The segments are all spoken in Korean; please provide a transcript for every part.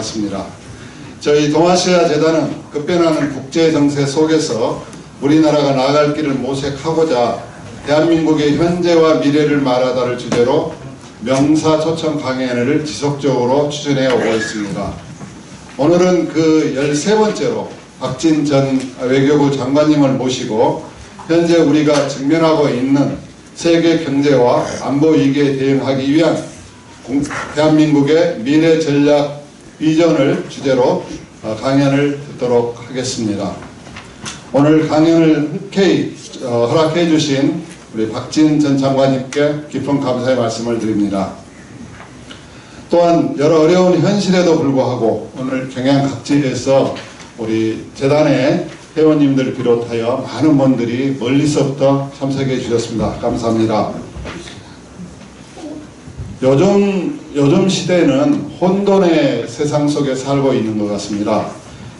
같습니다. 저희 동아시아 재단은 급변하는 국제 정세 속에서 우리나라가 나아갈 길을 모색하고자 대한민국의 현재와 미래를 말하다를 주제로 명사 초청 강연을 지속적으로 추진해 오고 있습니다. 오늘은 그 13번째로 박진 전 외교부 장관님을 모시고 현재 우리가 직면하고 있는 세계 경제와 안보 위기에 대응하기 위한 대한민국의 미래 전략 비전을 주제로 강연을 듣도록 하겠습니다. 오늘 강연을 흔쾌히 허락해 주신 우리 박진 전 장관님께 깊은 감사의 말씀을 드립니다. 또한 여러 어려운 현실에도 불구하고 오늘 경양 각지에서 우리 재단의 회원님들 비롯하여 많은 분들이 멀리서부터 참석해 주셨습니다. 감사합니다. 요즘 시대는 혼돈의 세상 속에 살고 있는 것 같습니다.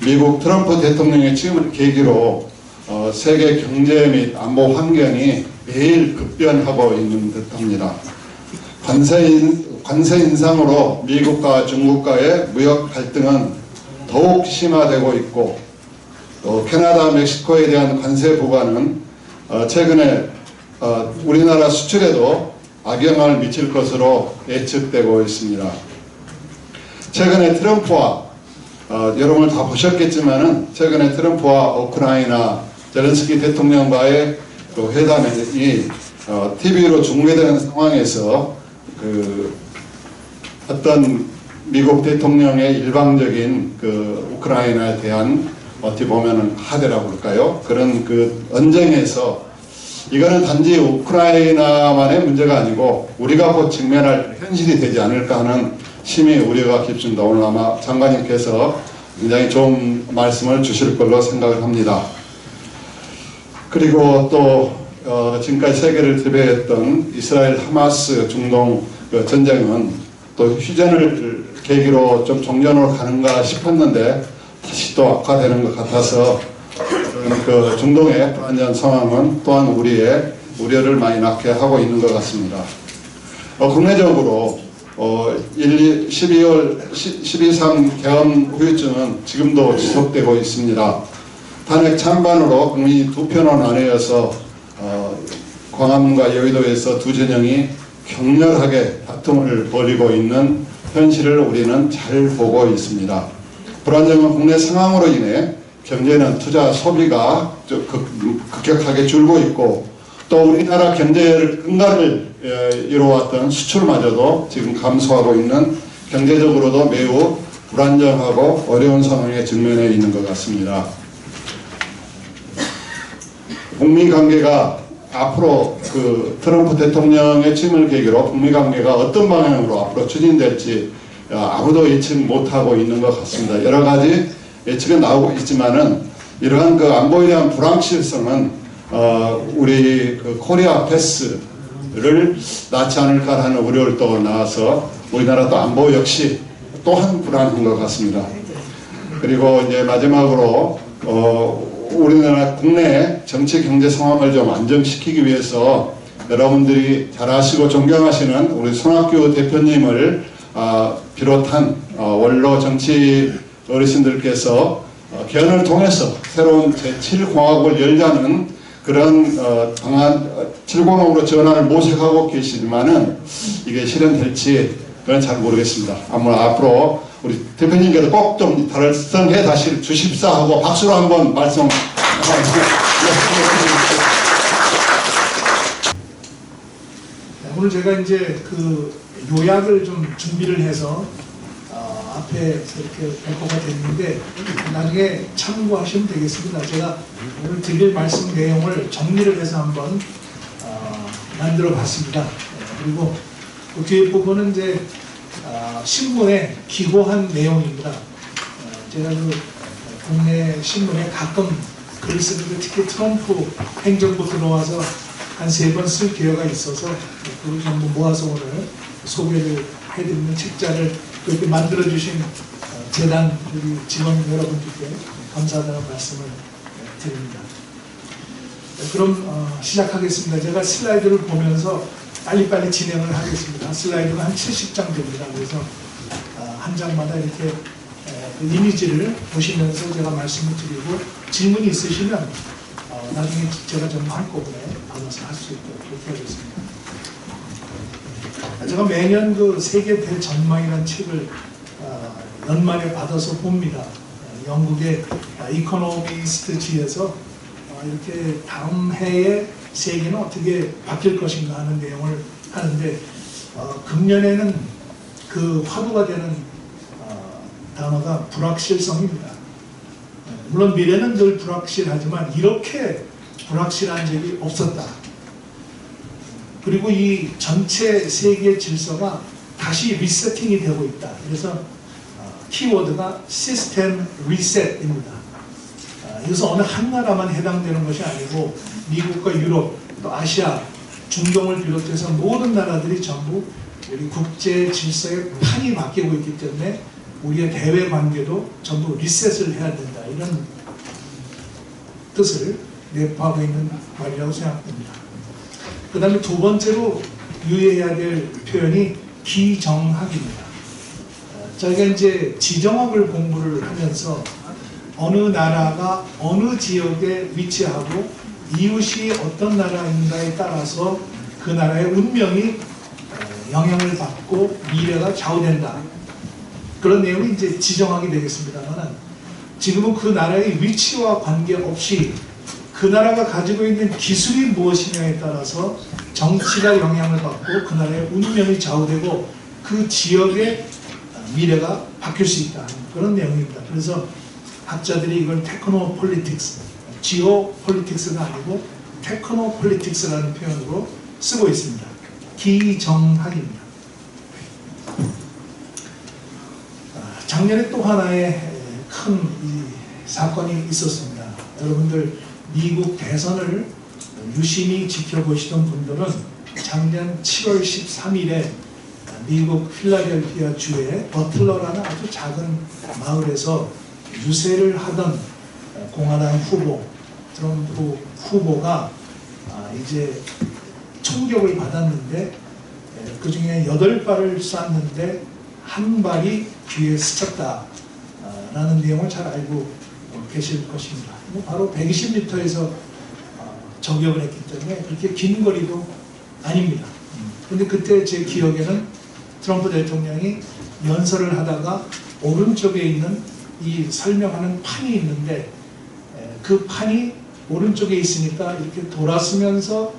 미국 트럼프 대통령의 취임을 계기로 세계 경제 및 안보 환경이 매일 급변하고 있는 듯합니다. 관세 인상으로 미국과 중국과의 무역 갈등은 더욱 심화되고 있고, 또 캐나다, 멕시코에 대한 관세 부과는 최근에 우리나라 수출에도 악영향을 미칠 것으로 예측되고 있습니다. 최근에 트럼프와 여러분 다 보셨겠지만은 최근에 트럼프와 우크라이나 젤렌스키 대통령과의 그 회담이 TV로 중계되는 상황에서 어떤 미국 대통령의 일방적인 우크라이나에 대한 어떻게 보면은 하대라고 할까요? 그런 언쟁에서 이거는 단지 우크라이나만의 문제가 아니고 우리가 곧 직면할 현실이 되지 않을까 하는 심히 우려가 깊습니다. 오늘 아마 장관님께서 굉장히 좋은 말씀을 주실 걸로 생각을 합니다. 그리고 또 지금까지 세계를 지배했던 이스라엘 하마스 중동 전쟁은 또 휴전을 계기로 좀 종전으로 가는가 싶었는데 다시 또 악화되는 것 같아서 중동의 불안전 상황은 또한 우리의 우려를 많이 낳게 하고 있는 것 같습니다. 국내적으로 12.3 계엄 후유증은 지금도 지속되고 있습니다. 탄핵 찬반으로 국민이 두 편으로 나뉘어서 광화문과 여의도에서 두 진영이 격렬하게 다툼을 벌이고 있는 현실을 우리는 잘 보고 있습니다. 불안정한 국내 상황으로 인해 경제는 투자 소비가 급격하게 줄고 있고, 또 우리나라 경제를 근간을 이루어왔던 수출마저도 지금 감소하고 있는, 경제적으로도 매우 불안정하고 어려운 상황에 직면해 있는 것 같습니다. 북미 관계가 앞으로 트럼프 대통령의 취임을 계기로 북미 관계가 어떤 방향으로 앞으로 추진될지 아무도 예측 못하고 있는 것 같습니다. 여러 가지 예측은 나오고 있지만은 이러한 안보에 대한 불확실성은 우리 코리아 패스를 낳지 않을까 하는 우려를 또 나와서 우리나라 또 안보 역시 또한 불안한 것 같습니다. 그리고 이제 마지막으로 우리나라 국내 정치 경제 상황을 좀 안정시키기 위해서 여러분들이 잘 아시고 존경하시는 우리 손학규 대표님을 비롯한 원로 정치 어르신들께서 개헌을 통해서 새로운 제7공화국을 열자는 그런 방안 7공화국으로 전환을 모색하고 계시지만은 이게 실현될지 그건 잘 모르겠습니다. 아마 앞으로 우리 대표님께서 꼭 좀 달성해 다시 주십사 하고 박수로 한번 말씀. 오늘 제가 이제 요약을 좀 준비를 해서 앞에 이렇게 발표가 됐는데 나중에 참고하시면 되겠습니다. 제가 오늘 드릴 말씀 내용을 정리를 해서 한번 만들어 봤습니다. 그리고 그 뒤에 부분은 이제 신문에 기고한 내용입니다. 제가 국내 신문에 가끔 글을 쓰는데 특히 트럼프 행정부 들어와서 한 3번 쓸 기회가 있어서 그걸 전부 모아서 오늘 소개를 해드리는 책자를 그렇게 만들어주신 재단 우리 직원 여러분들께 감사하다는 말씀을 드립니다. 그럼 시작하겠습니다. 제가 슬라이드를 보면서 빨리빨리 진행을 하겠습니다. 슬라이드가 한 70장 됩니다. 그래서 한 장마다 이렇게 이미지를 보시면서 제가 말씀을 드리고 질문이 있으시면 나중에 제가 좀 한꺼번에 받아서 할 수 있도록 그렇게 하겠습니다. 제가 매년 그 세계 대전망이라는 책을 연말에 받아서 봅니다. 영국의 이코노미스트지에서 이렇게 다음 해에 세계는 어떻게 바뀔 것인가 하는 내용을 하는데 금년에는 그 화두가 되는 단어가 불확실성입니다. 물론 미래는 늘 불확실하지만 이렇게 불확실한 적이 없었다. 그리고 이 전체 세계 질서가 다시 리세팅이 되고 있다. 그래서 키워드가 시스템 리셋입니다. 이것은 어느 한 나라만 해당되는 것이 아니고 미국과 유럽, 또 아시아, 중동을 비롯해서 모든 나라들이 전부 우리 국제 질서의 판이 바뀌고 있기 때문에 우리의 대외 관계도 전부 리셋을 해야 된다. 이런 뜻을 내포하고 있는 말이라고 생각됩니다. 그 다음에 두 번째로 유의해야 될 표현이 기정학입니다. 저희가 이제 지정학을 공부를 하면서 어느 나라가 어느 지역에 위치하고 이웃이 어떤 나라인가에 따라서 그 나라의 운명이 영향을 받고 미래가 좌우된다. 그런 내용이 이제 지정학이 되겠습니다만 지금은 그 나라의 위치와 관계없이 그 나라가 가지고 있는 기술이 무엇이냐에 따라서 정치가 영향을 받고 그 나라의 운명이 좌우되고 그 지역의 미래가 바뀔 수 있다. 그런 내용입니다. 그래서 학자들이 이걸 테크노폴리틱스, 지오폴리틱스가 아니고 테크노폴리틱스라는 표현으로 쓰고 있습니다. 기정학입니다. 작년에 또 하나의 큰 사건이 있었습니다. 여러분들 미국 대선을 유심히 지켜보시던 분들은 작년 7월 13일에 미국 필라델피아 주의 버틀러라는 아주 작은 마을에서 유세를 하던 공화당 후보, 트럼프 후보가 이제 총격을 받았는데 그 중에 8발을 쐈는데 한 발이 귀에 스쳤다라는 내용을 잘 알고 계실 것입니다. 바로 120m에서 저격을 했기 때문에 그렇게 긴 거리도 아닙니다. 근데 그때 제 기억에는 트럼프 대통령이 연설을 하다가 오른쪽에 있는 이 설명하는 판이 있는데 그 판이 오른쪽에 있으니까 이렇게 돌아서면서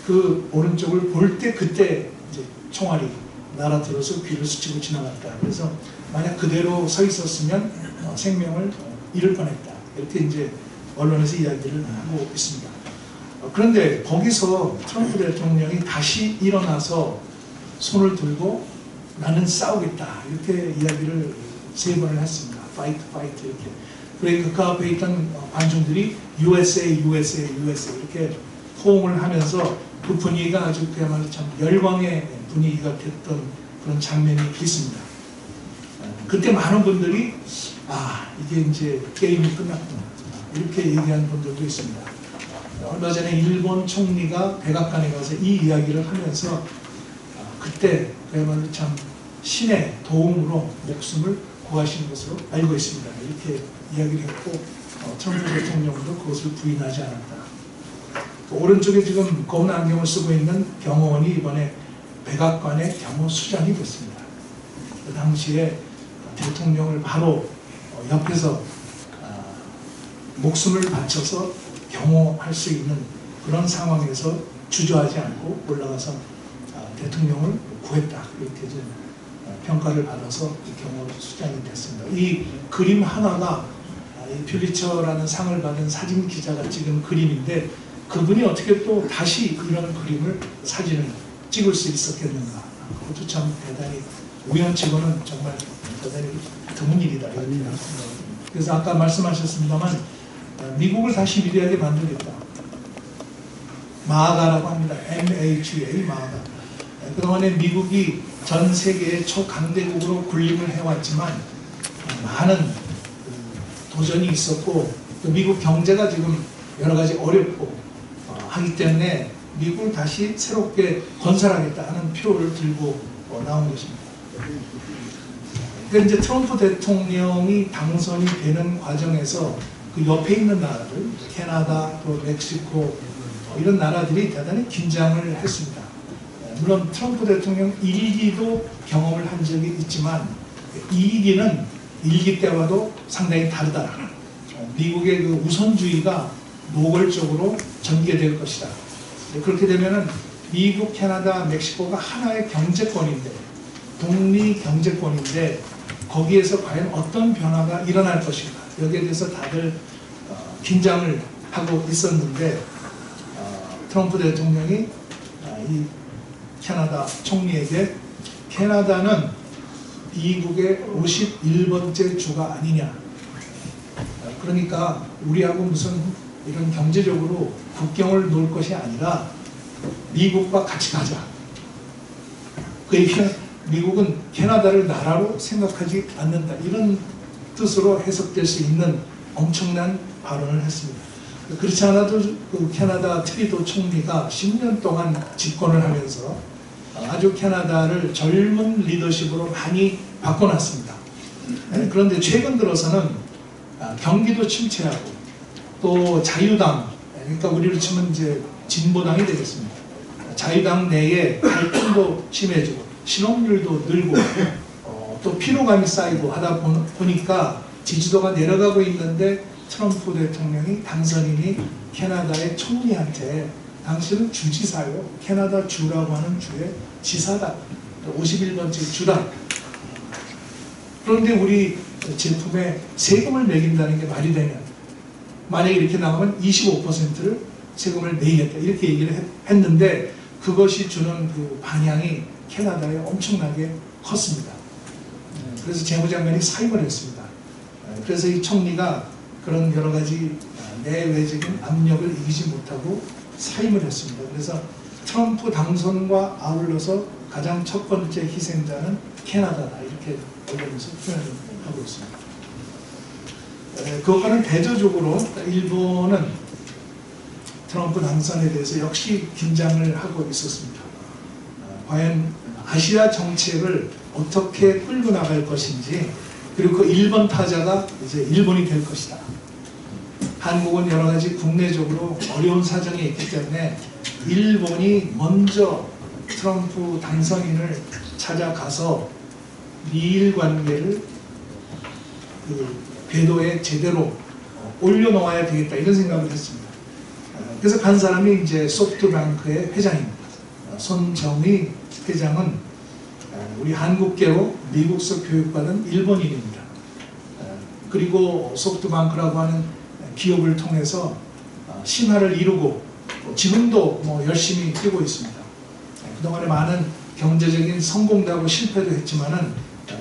그 오른쪽을 볼 때 그때 이제 총알이 날아들어서 귀를 스치고 지나갔다. 그래서 만약 그대로 서 있었으면 생명을 잃을 뻔했다. 이렇게 이제 언론에서 이야기를 하고 있습니다. 그런데 거기서 트럼프 대통령이 다시 일어나서 손을 들고 나는 싸우겠다. 이렇게 이야기를 3번을 했습니다. Fight, fight 이렇게. 그러니까 그 앞에 있던 관중들이 USA, USA, USA 이렇게 호응을 하면서 그 분위기가 아주 그야말로 참 열광의 분위기가 됐던 그런 장면이 있습니다. 그때 많은 분들이 이게 이제 게임이 끝났구나 이렇게 얘기하는 분들도 있습니다. 얼마 전에 일본 총리가 백악관에 가서 이 이야기를 하면서 그때 그야말로 참 신의 도움으로 목숨을 구하신 것으로 알고 있습니다. 이렇게 이야기를 했고 트럼프 대통령도 그것을 부인하지 않았다. 오른쪽에 지금 검은 안경을 쓰고 있는 경호원이 이번에 백악관의 경호수장이 됐습니다. 그 당시에 대통령을 바로 옆에서 목숨을 바쳐서 경호할 수 있는 그런 상황에서 주저하지 않고 올라가서 대통령을 구했다. 이렇게 좀 평가를 받아서 경호수장이 됐습니다. 이 그림 하나가 이 퓰리처라는 상을 받은 사진 기자가 찍은 그림인데 그분이 어떻게 또 다시 이런 그림을 사진을 찍을 수 있었겠는가. 그것도 참 대단히 우연치고는 정말 대단히 드문 일이다. 그래서 아까 말씀하셨습니다만 미국을 다시 위대하게 만들겠다. 마가라고 합니다. MHA 마가. 그동안에 미국이 전 세계의 초강대국으로 군림을 해왔지만 많은 도전이 있었고 또 미국 경제가 지금 여러 가지 어렵고 하기 때문에 미국을 다시 새롭게 건설하겠다 하는 표를 들고 나온 것입니다. 그러니까 이제 트럼프 대통령이 당선이 되는 과정에서 그 옆에 있는 나라들, 캐나다, 또 멕시코 이런 나라들이 대단히 긴장을 했습니다. 물론 트럼프 대통령 1기도 경험을 한 적이 있지만 2기는 1기 때와도 상당히 다르다. 미국의 그 우선주의가 노골적으로 전개될 것이다. 그렇게 되면은 미국, 캐나다, 멕시코가 하나의 경제권인데, 북미 경제권인데 거기에서 과연 어떤 변화가 일어날 것인가, 여기에 대해서 다들 긴장을 하고 있었는데 트럼프 대통령이 이 캐나다 총리에게 캐나다는 미국의 51번째 주가 아니냐, 그러니까 우리하고 무슨 이런 경제적으로 국경을 놓을 것이 아니라 미국과 같이 가자. 그 얘기는 미국은 캐나다를 나라로 생각하지 않는다, 이런 뜻으로 해석될 수 있는 엄청난 발언을 했습니다. 그렇지 않아도 그 캐나다 트리도 총리가 10년 동안 집권을 하면서 아주 캐나다를 젊은 리더십으로 많이 바꿔놨습니다. 그런데 최근 들어서는 경기도 침체하고 또 자유당, 그러니까 우리로 치면 이제 진보당이 되겠습니다. 자유당 내에 갈등도 심해지고 신용률도 늘고 또 피로감이 쌓이고 하다 보니까 지지도가 내려가고 있는데 트럼프 대통령이 당선인이 캐나다의 총리한테 당신은 주지사요, 캐나다 주라고 하는 주의 지사다, 51번째 주다. 그런데 우리 제품에 세금을 매긴다는 게 말이 되냐, 만약에 이렇게 나가면 25%를 세금을 매기겠다, 이렇게 얘기를 했는데 그것이 주는 그 방향이 캐나다에 엄청나게 컸습니다. 그래서 재무장관이 사임을 했습니다. 그래서 이 총리가 그런 여러 가지 내외적인 압력을 이기지 못하고 사임을 했습니다. 그래서 트럼프 당선과 아울러서 가장 첫 번째 희생자는 캐나다다, 이렇게 언론에서 표현을 하고 있습니다. 그것과는 대조적으로 일본은 트럼프 당선에 대해서 역시 긴장을 하고 있었습니다. 과연 아시아 정책을 어떻게 끌고 나갈 것인지, 그리고 그 1번 타자가 이제 일본이 될 것이다. 한국은 여러 가지 국내적으로 어려운 사정이 있기 때문에 일본이 먼저 트럼프 당선인을 찾아가서 미일 관계를 그 궤도에 제대로 올려놓아야 되겠다, 이런 생각을 했습니다. 그래서 간 사람이 이제 소프트뱅크의 회장입니다. 손정의 회장은 우리 한국계로 미국서 교육받은 일본인입니다. 그리고 소프트뱅크라고 하는 기업을 통해서 신화를 이루고 지금도 뭐 열심히 뛰고 있습니다. 그동안에 많은 경제적인 성공도 하고 실패도 했지만은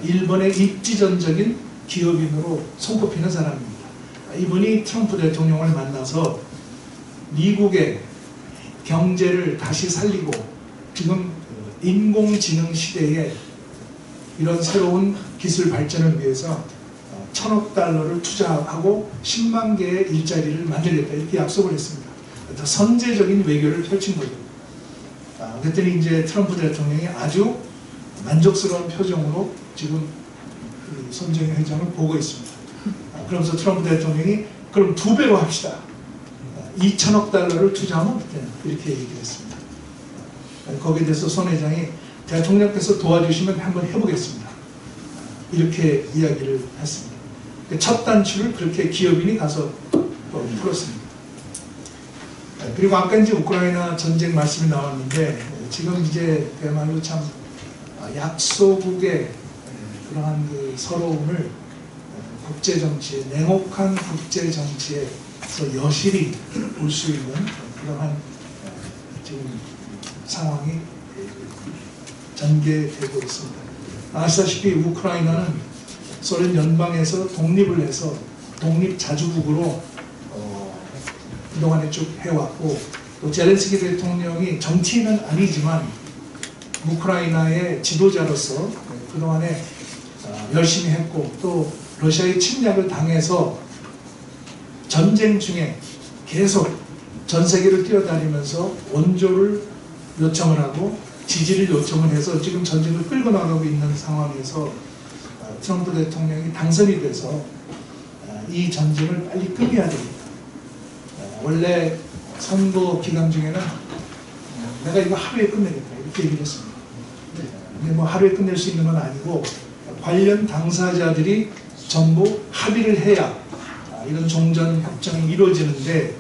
일본의 입지전적인 기업인으로 손꼽히는 사람입니다. 이분이 트럼프 대통령을 만나서 미국의 경제를 다시 살리고 지금 인공지능 시대에 이런 새로운 기술 발전을 위해서 1,000억 달러를 투자하고 10만 개의 일자리를 만들겠다, 이렇게 약속을 했습니다. 더 선제적인 외교를 펼친 거죠. 그랬더니 이제 트럼프 대통령이 아주 만족스러운 표정으로 지금 손정의 회장을 보고 있습니다. 그러면서 트럼프 대통령이 그럼 2배로 합시다, 2,000억 달러를 투자하면 어때요? 이렇게 얘기를 했습니다. 거기에 대해서 손 회장이 대통령께서 도와주시면 한번 해보겠습니다, 이렇게 이야기를 했습니다. 첫 단추를 그렇게 기업인이 가서 풀었습니다. 그리고 아까 이제 우크라이나 전쟁 말씀이 나왔는데 지금 이제 그야말로 참 약소국의 그러한 그 서러움을 국제정치에, 냉혹한 국제정치에서 여실히 볼 수 있는 그러한 지금 상황이 전개되고 있습니다. 아시다시피 우크라이나는 소련 연방에서 독립을 해서 독립자주국으로 그동안에 쭉 해왔고, 또 제렌스키 대통령이 정치인은 아니지만 우크라이나의 지도자로서 그동안에 열심히 했고, 또 러시아의 침략을 당해서 전쟁 중에 계속 전 세계를 뛰어다니면서 원조를 요청을 하고 지지를 요청을 해서 지금 전쟁을 끌고 나가고 있는 상황에서 트럼프 대통령이 당선이 돼서 이 전쟁을 빨리 끝내야 됩니다. 원래 선거 기간 중에는 내가 이거 하루에 끝내겠다 이렇게 얘기를 했습니다. 근데 뭐 하루에 끝낼 수 있는 건 아니고 관련 당사자들이 전부 합의를 해야 이런 종전 협정이 이루어지는데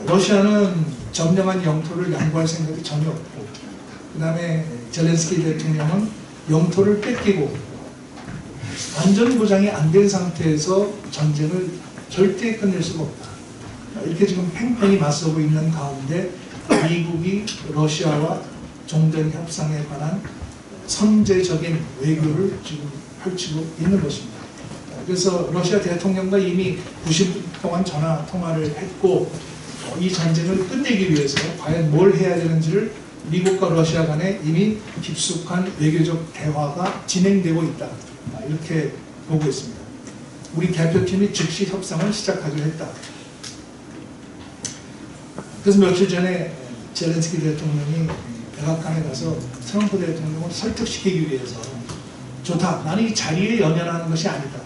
러시아는 점령한 영토를 양보할 생각이 전혀 없고 그 다음에 젤렌스키 대통령은 영토를 뺏기고 안전 보장이 안 된 상태에서 전쟁을 절대 끝낼 수가 없다. 이렇게 지금 팽팽히 맞서고 있는 가운데 미국이 러시아와 종전 협상에 관한 선제적인 외교를 지금 펼치고 있는 것입니다. 그래서 러시아 대통령과 이미 90분 동안 전화 통화를 했고 이 전쟁을 끝내기 위해서 과연 뭘 해야 되는지를 미국과 러시아 간에 이미 깊숙한 외교적 대화가 진행되고 있다. 이렇게 보고 있습니다. 우리 대표팀이 즉시 협상을 시작하기로 했다. 그래서 며칠 전에 젤렌스키 대통령이 백악관에 가서 트럼프 대통령을 설득시키기 위해서 좋다. 나는 이 자리에 연연하는 것이 아니다.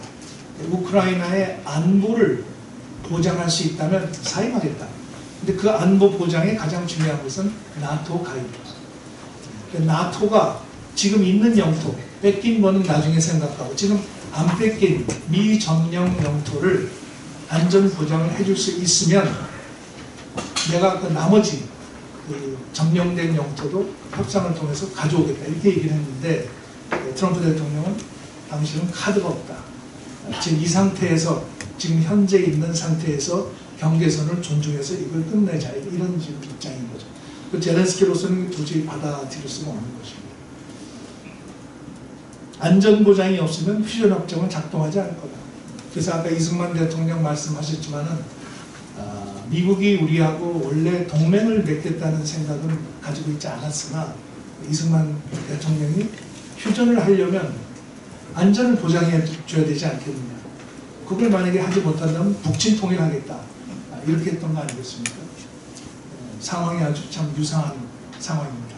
우크라이나의 안보를 보장할 수 있다면 사임하겠다. 근데 그 안보 보장에 가장 중요한 것은 나토 가입이다. 나토가 지금 있는 영토, 뺏긴 거는 나중에 생각하고 지금 안 뺏긴 미점령 영토를 안전 보장을 해줄 수 있으면 내가 그 나머지 그 점령된 영토도 협상을 통해서 가져오겠다 이렇게 얘기를 했는데 트럼프 대통령은 당신은 카드가 없다. 지금 이 상태에서 지금 현재 있는 상태에서 경계선을 존중해서 이걸 끝내자 이런 지금 입장인 거죠. 그 젤렌스키로서는 도저히 받아들일 수가 없는 것입니다. 안전보장이 없으면 휴전협정은 작동하지 않을 거다. 그래서 아까 이승만 대통령 말씀하셨지만은 미국이 우리하고 원래 동맹을 맺겠다는 생각은 가지고 있지 않았으나 이승만 대통령이 휴전을 하려면 안전을 보장해 줘야 되지 않겠느냐. 그걸 만약에 하지 못한다면 북친 통일하겠다. 이렇게 했던 거 아니겠습니까? 상황이 아주 참 유사한 상황입니다.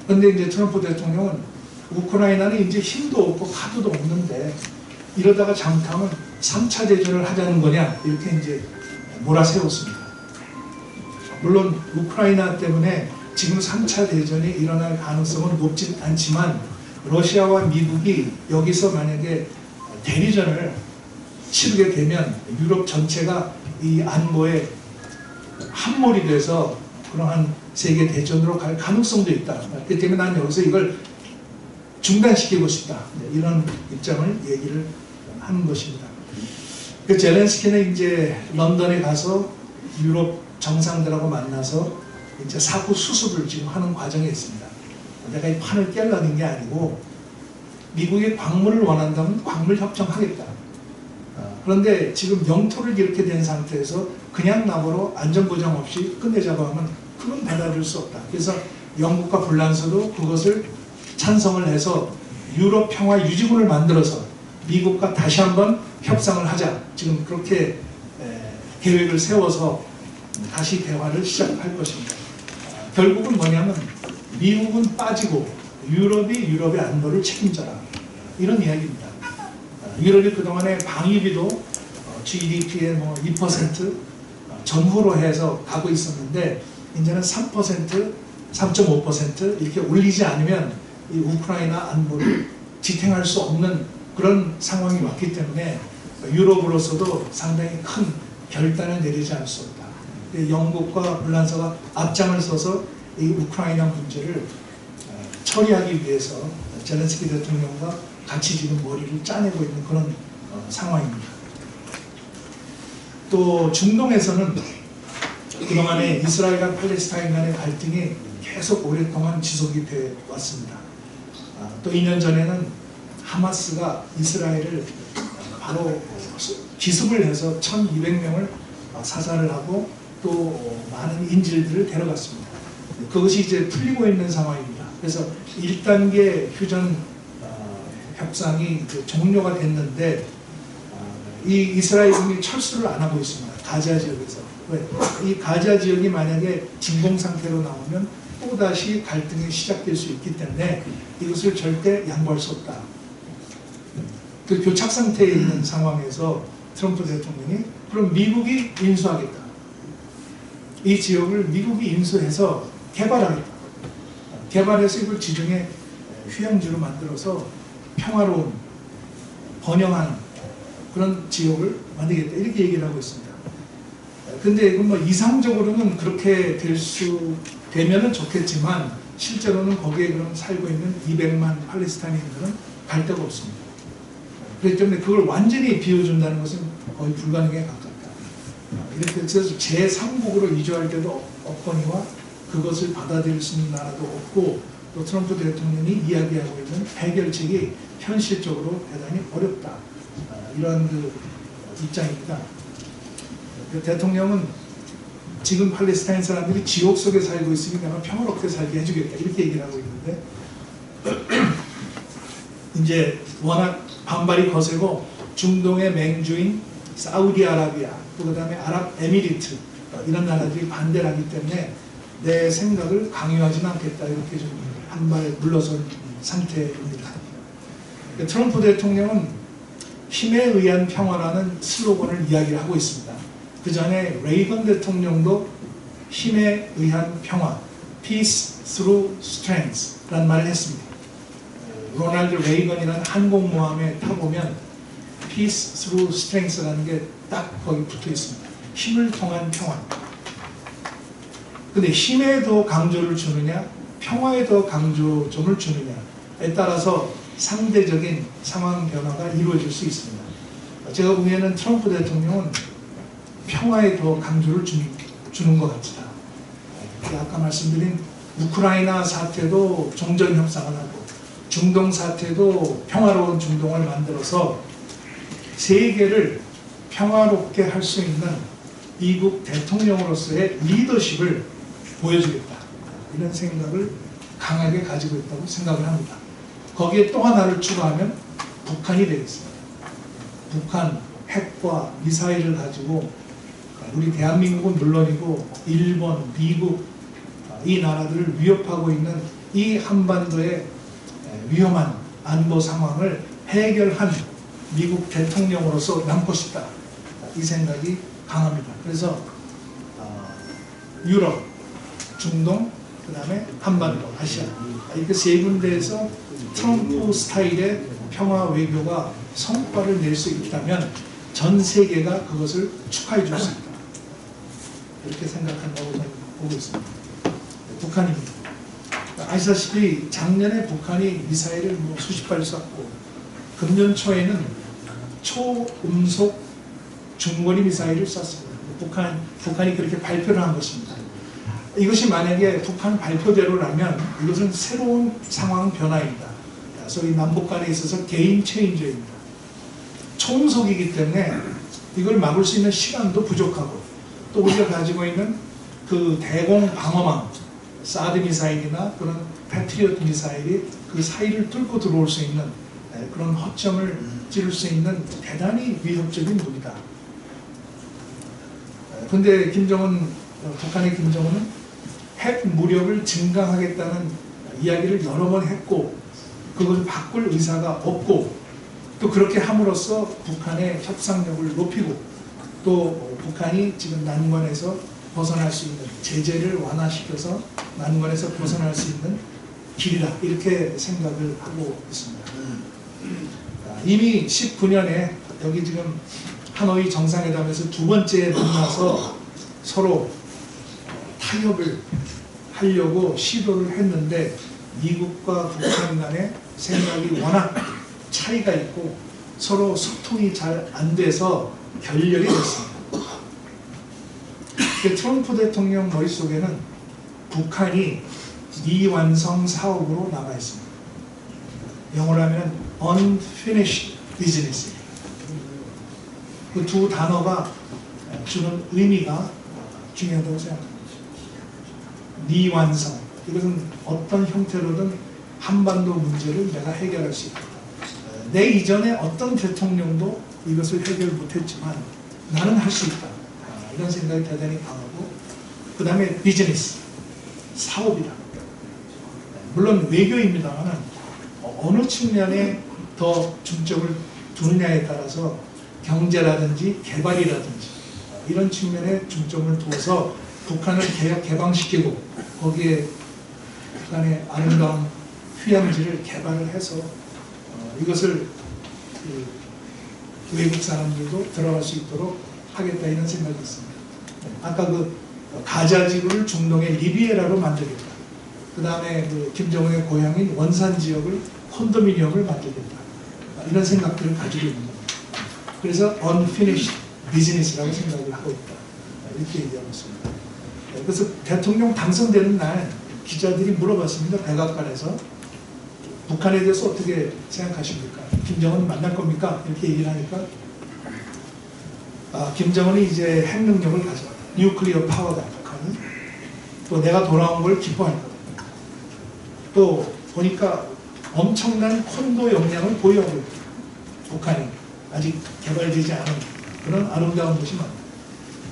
그런데 이제 트럼프 대통령은 우크라이나는 이제 힘도 없고 카드도 없는데 이러다가 잘못하면 3차 대전을 하자는 거냐 이렇게 이제 몰아세웠습니다. 물론 우크라이나 때문에 지금 3차 대전이 일어날 가능성은 높진 않지만 러시아와 미국이 여기서 만약에 대리전을 치르게 되면 유럽 전체가 이 안보에 함몰이 돼서 그러한 세계 대전으로 갈 가능성도 있다. 그렇기 때문에 난 여기서 이걸 중단시키고 싶다. 이런 입장을 얘기를 하는 것입니다. 그 젤렌스키는 이제 런던에 가서 유럽 정상들하고 만나서 이제 사후 수습을 지금 하는 과정에 있습니다. 내가 이 판을 깨려는 게 아니고 미국이 광물을 원한다면 광물 협정하겠다. 그런데 지금 영토를 이렇게 된 상태에서 그냥 나보러 안전보장 없이 끝내자고 하면 그건 받아들일 수 없다. 그래서 영국과 불란서도 그것을 찬성을 해서 유럽 평화 유지군을 만들어서 미국과 다시 한번 협상을 하자. 지금 그렇게 계획을 세워서 다시 대화를 시작할 것입니다. 결국은 뭐냐면 미국은 빠지고 유럽의 안보를 책임져라. 이런 이야기입니다. 유럽이 그동안에 방위비도 GDP의 뭐 2% 전후로 해서 가고 있었는데 이제는 3%, 3.5% 이렇게 올리지 않으면 이 우크라이나 안보를 지탱할 수 없는 그런 상황이 왔기 때문에 유럽으로서도 상당히 큰 결단을 내리지 않을 수 없다. 영국과 불란서가 앞장을 서서 이 우크라이나 문제를 처리하기 위해서 젤렌스키 대통령과 같이 지금 머리를 짜내고 있는 그런 상황입니다. 또 중동에서는 그동안에 이스라엘과 팔레스타인 간의 갈등이 계속 오랫동안 지속이 되어 왔습니다. 또 2년 전에는 하마스가 이스라엘을 바로 기습을 해서 1200명을 사살을 하고 또 많은 인질들을 데려갔습니다. 그것이 이제 풀리고 있는 상황입니다. 그래서 1단계 휴전 협상이 종료가 됐는데 이 이스라엘군이 철수를 안 하고 있습니다. 가자 지역에서. 왜? 이 가자 지역이 만약에 진공 상태로 나오면 또다시 갈등이 시작될 수 있기 때문에 이것을 절대 양보할 수 없다. 그 교착 상태에 있는 상황에서 트럼프 대통령이 그럼 미국이 인수하겠다. 이 지역을 미국이 인수해서 개발하겠다. 개발해서 이걸 지중해 휴양지로 만들어서 평화로운 번영하는 그런 지역을 만들겠다. 이렇게 얘기를 하고 있습니다. 근데 이건 뭐 이상적으로는 그렇게 되면은 좋겠지만 실제로는 거기에 그럼 살고 있는 200만 팔레스타인인들은 갈 데가 없습니다. 그렇기 때문에 그걸 완전히 비워준다는 것은 거의 불가능에 가깝다. 이렇게 해서 제3국으로 이주할 때도 없거니와 그것을 받아들일 수 있는 나라도 없고 또 트럼프 대통령이 이야기하고 있는 해결책이 현실적으로 대단히 어렵다. 이런 그 입장입니다. 그 대통령은 지금 팔레스타인 사람들이 지옥 속에 살고 있으니 내가 평화롭게 살게 해주겠다. 이렇게 얘기를 하고 있는데 이제 워낙 반발이 거세고 중동의 맹주인 사우디아라비아 또 그다음에 아랍에미리트 이런 나라들이 반대를 하기 때문에 내 생각을 강요하지는 않겠다 이렇게 좀 한 발 물러선 상태입니다. 트럼프 대통령은 힘에 의한 평화라는 슬로건을 이야기를 하고 있습니다. 그 전에 레이건 대통령도 힘에 의한 평화, Peace through Strength 라는 말을 했습니다. 로널드 레이건이라는 항공모함에 타보면 Peace through Strength라는 게 딱 거기 붙어 있습니다. 힘을 통한 평화. 근데 힘에 더 강조를 주느냐, 평화에 더 강조점을 주느냐에 따라서 상대적인 상황 변화가 이루어질 수 있습니다. 제가 보기에는 트럼프 대통령은 평화에 더 강조를 주는 것 같다. 아까 말씀드린 우크라이나 사태도 종전 협상을 하고 중동 사태도 평화로운 중동을 만들어서 세계를 평화롭게 할 수 있는 미국 대통령으로서의 리더십을 보여주겠다. 이런 생각을 강하게 가지고 있다고 생각을 합니다. 거기에 또 하나를 추가하면 북한이 되겠습니다. 북한 핵과 미사일을 가지고 우리 대한민국은 물론이고 일본, 미국 이 나라들을 위협하고 있는 이 한반도의 위험한 안보 상황을 해결한 미국 대통령으로서 남고 싶다. 이 생각이 강합니다. 그래서 유럽, 중동, 그 다음에 한반도, 아시아 이렇게 세 군데에서 트럼프 스타일의 평화 외교가 성과를 낼 수 있다면 전 세계가 그것을 축하해 줄 수 있다. 이렇게 생각한다고 저는 보고 있습니다. 북한입니다. 아시다시피 작년에 북한이 미사일을 수십 발 쐈고 금년 초에는 초음속 중거리 미사일을 쐈습니다. 북한이 그렇게 발표를 한 것입니다. 이것이 만약에 북한 발표대로라면 이것은 새로운 상황 변화입니다. 소위 남북 간에 있어서 게임 체인저입니다. 초음속이기 때문에 이걸 막을 수 있는 시간도 부족하고 또 우리가 가지고 있는 그 대공 방어망 사드 미사일이나 그런 패트리어트 미사일이 그 사이를 뚫고 들어올 수 있는 그런 허점을 찌를 수 있는 대단히 위협적인 무기다. 근데 북한의 김정은은 핵 무력을 증강하겠다는 이야기를 여러 번 했고 그걸 바꿀 의사가 없고 또 그렇게 함으로써 북한의 협상력을 높이고 또 북한이 지금 난관에서 벗어날 수 있는 제재를 완화시켜서 난관에서 벗어날 수 있는 길이다 이렇게 생각을 하고 있습니다. 이미 19년에 여기 지금 하노이 정상회담에서 두 번째 만나서 서로 타협을 하려고 시도를 했는데 미국과 북한 간의 생각이 워낙 차이가 있고 서로 소통이 잘 안 돼서 결렬이 됐습니다. 트럼프 대통령 머릿속에는 북한이 미완성 사업으로 나가 있습니다. 영어로 하면 unfinished business. 그 두 단어가 주는 의미가 중요하다고 생각합니다. 미완성. 이것은 어떤 형태로든 한반도 문제를 내가 해결할 수 있다. 내 이전에 어떤 대통령도 이것을 해결 못했지만 나는 할 수 있다. 이런 생각이 대단히 강하고 그 다음에 비즈니스, 사업이다. 물론 외교입니다만 어느 측면에 더 중점을 두느냐에 따라서 경제라든지 개발이라든지 이런 측면에 중점을 두어서 북한을 개방시키고 거기에 북한의 아름다운 휴양지를 개발을 해서 이것을 그 외국 사람들도 들어갈 수 있도록 하겠다 이런 생각이 있습니다. 아까 그 가자 지구를 중동의 리비에라로 만들겠다. 그 다음에 그 김정은의 고향인 원산 지역을 콘도미니엄을 만들겠다. 이런 생각들을 가지고 있는 겁니다. 그래서 unfinished business라고 생각을 하고 있다. 이렇게 얘기하고 있습니다. 그래서 대통령 당선되는 날 기자들이 물어봤습니다. 백악관에서 북한에 대해서 어떻게 생각하십니까? 김정은 만날 겁니까? 이렇게 얘기를 하니까 김정은이 이제 핵 능력을 가져 뉴클리어 파워다. 북한은 또 내가 돌아온 걸 기뻐할 거다. 또 보니까 엄청난 콘도 역량을 보유하고 있다. 북한이 아직 개발되지 않은 그런 아름다운 곳이 많다.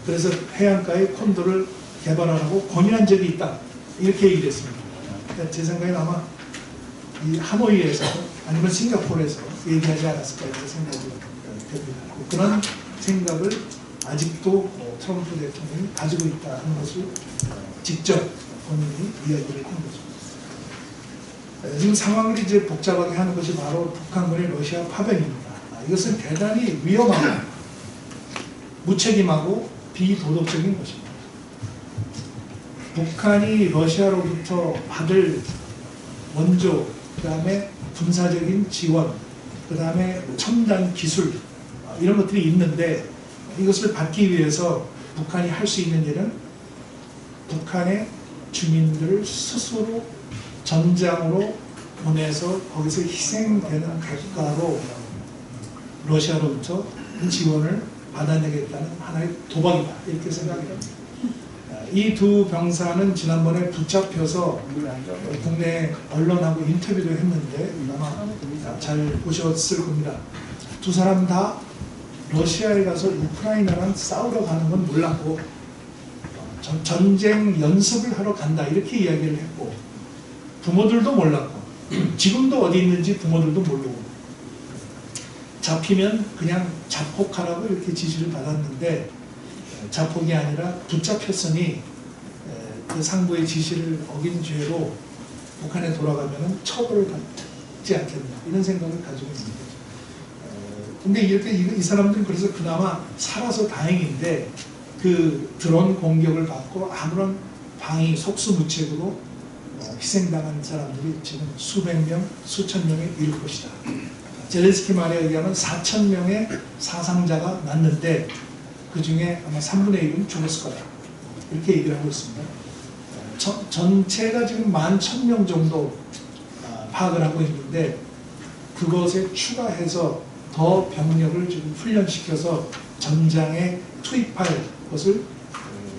그래서 해안가에 콘도를 개발하라고 권유한 적이 있다. 이렇게 얘기를 했습니다. 그러니까 제 생각에는 아마 이 하노이에서 아니면 싱가포르에서 얘기하지 않았을까 이렇게 생각이 됩니다. 그런 생각을 아직도 트럼프 대통령이 가지고 있다 하는 것을 직접 본인이 이야기를 한 거죠. 지금 상황을 이제 복잡하게 하는 것이 바로 북한군의 러시아 파병입니다. 이것은 대단히 위험하고 무책임하고 비도덕적인 것입니다. 북한이 러시아로부터 받을 원조, 그 다음에 군사적인 지원, 그 다음에 첨단 기술 이런 것들이 있는데 이것을 받기 위해서 북한이 할 수 있는 일은 북한의 주민들을 스스로 전장으로 보내서 거기서 희생되는 대가로 러시아로부터 지원을 받아내겠다는 하나의 도박이다 이렇게 생각합니다. 이 두 병사는 지난번에 붙잡혀서 국내 언론하고 인터뷰도 했는데 아마 잘 보셨을 겁니다. 두 사람 다 러시아에 가서 우크라이나랑 싸우러 가는 건 몰랐고 전쟁 연습을 하러 간다 이렇게 이야기를 했고 부모들도 몰랐고 지금도 어디 있는지 부모들도 모르고 잡히면 그냥 자폭하라고 이렇게 지시를 받았는데 자폭이 아니라 붙잡혔으니 그 상부의 지시를 어긴 죄로 북한에 돌아가면 처벌을 받지 않겠나 이런 생각을 가지고 있는 거죠. 근데 이렇게 이 사람들은 그래서 그나마 살아서 다행인데 그 드론 공격을 받고 아무런 방위 속수무책으로 희생당한 사람들이 지금 수백 명, 수천 명에 이를 것이다. 젤렌스키 말에 의하면 4천 명의 사상자가 났는데 그 중에 아마 3분의 1은 죽었을 거다. 이렇게 얘기를 하고 있습니다. 전체가 지금 11,000명 정도 파악을 하고 있는데 그것에 추가해서 더 병력을 지금 훈련시켜서 전장에 투입할 것을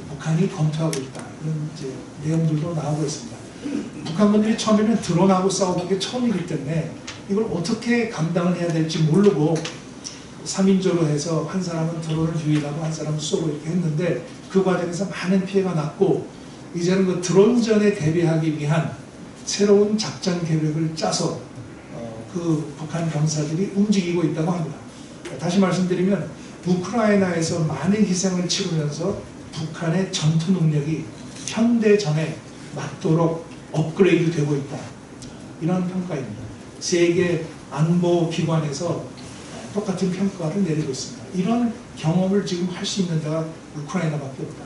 북한이 검토하고 있다. 이런 이제 내용들도 나오고 있습니다. 북한군들이 처음에는 드론하고 싸우는 게 처음이기 때문에 이걸 어떻게 감당을 해야 될지 모르고 3인조로 해서 한 사람은 드론을 유인하고 한 사람은 쏘고 이렇게 했는데 그 과정에서 많은 피해가 났고 이제는 그 드론전에 대비하기 위한 새로운 작전 계획을 짜서 그 북한 병사들이 움직이고 있다고 합니다. 다시 말씀드리면 우크라이나에서 많은 희생을 치르면서 북한의 전투 능력이 현대전에 맞도록 업그레이드 되고 있다. 이런 평가입니다. 세계 안보기관에서 똑같은 평가를 내리고 있습니다. 이런 경험을 지금 할 수 있는 데가 우크라이나밖에 없다.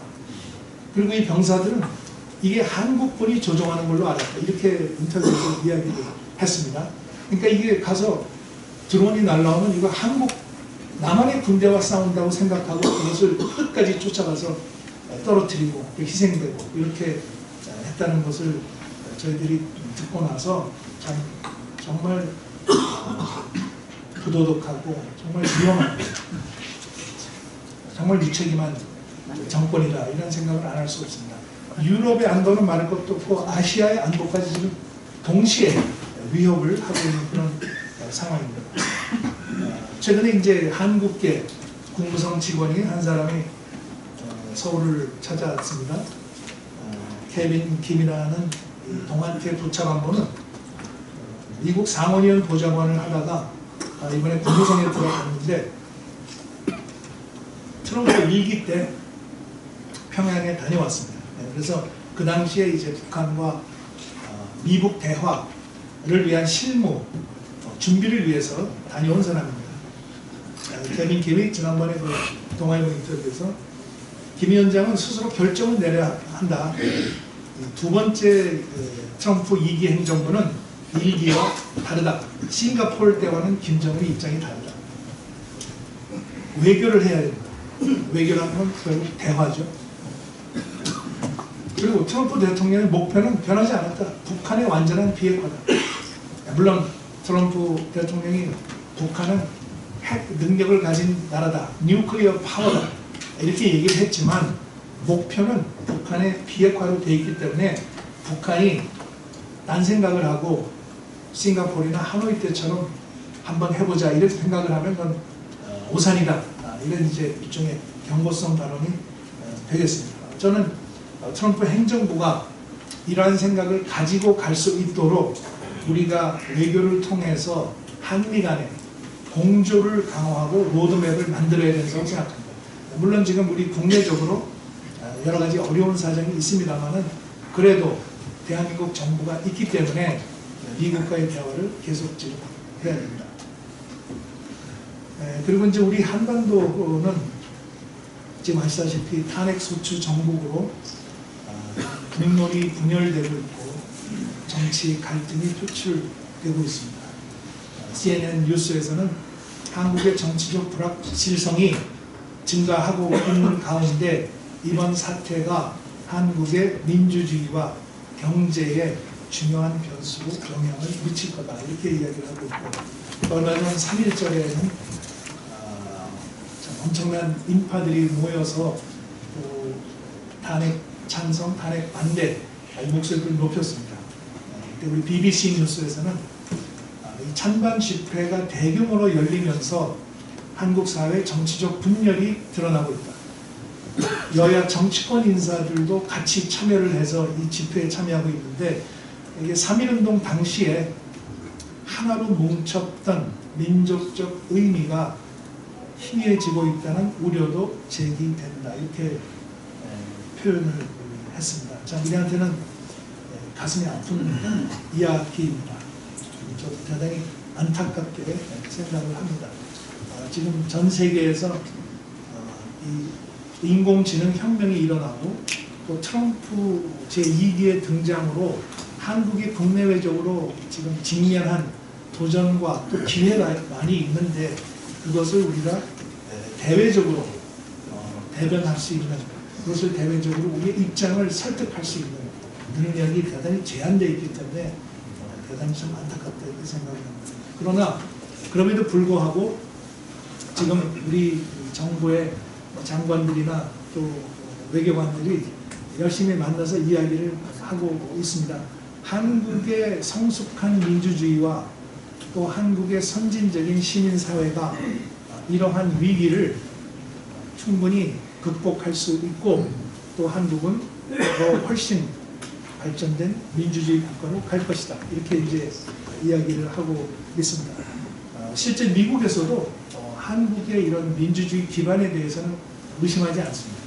그리고 이 병사들은 이게 한국군이 조종하는 걸로 알았다. 이렇게 인터뷰에서 이야기를 했습니다. 그러니까 이게 가서 드론이 날라오면 이거 남한의 군대와 싸운다고 생각하고 그것을 끝까지 쫓아가서 떨어뜨리고 희생되고 이렇게 했다는 것을 저희들이 듣고 나서 참 정말 부도덕하고 정말 위험한 정말 무책임한 정권이다 이런 생각을 안 할 수 없습니다. 유럽의 안보는 말할 것도 없고 아시아의 안보까지 지금 동시에 위협을 하고 있는 그런 상황입니다. 최근에 이제 한국계 국무성 직원이 한 사람이 서울을 찾아왔습니다. 케빈 김이라는 동아태 부차관보는 미국 상원의원 보좌관을 하다가 이번에 국무성에 들어갔는데 트럼프 1기 때 평양에 다녀왔습니다. 그래서 그 당시에 이제 북한과 미북 대화를 위한 실무 준비를 위해서 다녀온 사람입니다. 케빈 김이 지난번에 그 동아일보 인터뷰에서 김 위원장은 스스로 결정을 내려야 한다. 두 번째 트럼프 2기 행정부는 1기와 다르다. 싱가포르 때와는 김정은의 입장이 다르다. 외교를 해야 된다. 외교라는 결국 대화죠. 그리고 트럼프 대통령의 목표는 변하지 않았다. 북한의 완전한 비핵화다. 물론 트럼프 대통령이 북한은 핵 능력을 가진 나라다. 뉴클리어 파워다. 이렇게 얘기를 했지만 목표는 북한의 비핵화로 되어 있기 때문에 북한이 딴 생각을 하고 싱가포르나 하노이 때처럼 한번 해보자 이렇게 생각을 하면 그건 오산이다. 이런 이제 일종의 경고성 발언이 되겠습니다. 저는 트럼프 행정부가 이러한 생각을 가지고 갈 수 있도록 우리가 외교를 통해서 한미 간에 공조를 강화하고 로드맵을 만들어야 된다고 생각합니다. 물론 지금 우리 국내적으로 여러 가지 어려운 사정이 있습니다만은 그래도 대한민국 정부가 있기 때문에 미국과의 대화를 계속적으로 해야 됩니다. 그리고 이제 우리 한반도는 지금 아시다시피 탄핵 소추 정국으로 국론이 분열되고 있고 정치 갈등이 표출되고 있습니다. CNN 뉴스에서는 한국의 정치적 불확실성이 증가하고 있는 가운데 이번 사태가 한국의 민주주의와 경제에 중요한 변수로 영향을 미칠 거다 이렇게 이야기를 하고 있고 얼마 전 3.1절에는 엄청난 인파들이 모여서 탄핵 찬성, 탄핵 반대 목소리를 높였습니다. 우리 BBC 뉴스에서는 이 찬반 집회가 대규모로 열리면서 한국 사회 정치적 분열이 드러나고 있다. 여야 정치권 인사들도 같이 참여를 해서 이 집회에 참여하고 있는데 이게 3.1운동 당시에 하나로 뭉쳤던 민족적 의미가 희미해지고 있다는 우려도 제기된다. 이렇게 표현을 했습니다. 자, 우리한테는 가슴이 아픈 이야기입니다. 저도 대단히 안타깝게 생각을 합니다. 지금 전 세계에서 이 인공지능 혁명이 일어나고 또 트럼프 제2기의 등장으로 한국이 국내외적으로 지금 직면한 도전과 또 기회가 많이 있는데 그것을 우리가 대외적으로 대변할 수 있는 그것을 대외적으로 우리의 입장을 설득할 수 있는 능력이 대단히 제한되어 있기 때문에 대단히 좀 안타깝다 이렇게 생각합니다. 그러나 그럼에도 불구하고 지금 우리 정부의 장관들이나 또 외교관들이 열심히 만나서 이야기를 하고 있습니다. 한국의 성숙한 민주주의와 또 한국의 선진적인 시민사회가 이러한 위기를 충분히 극복할 수 있고 또 한국은 더 훨씬 발전된 민주주의 국가로 갈 것이다. 이렇게 이제 이야기를 하고 있습니다. 실제 미국에서도 한국의 이런 민주주의 기반에 대해서는 의심하지 않습니다.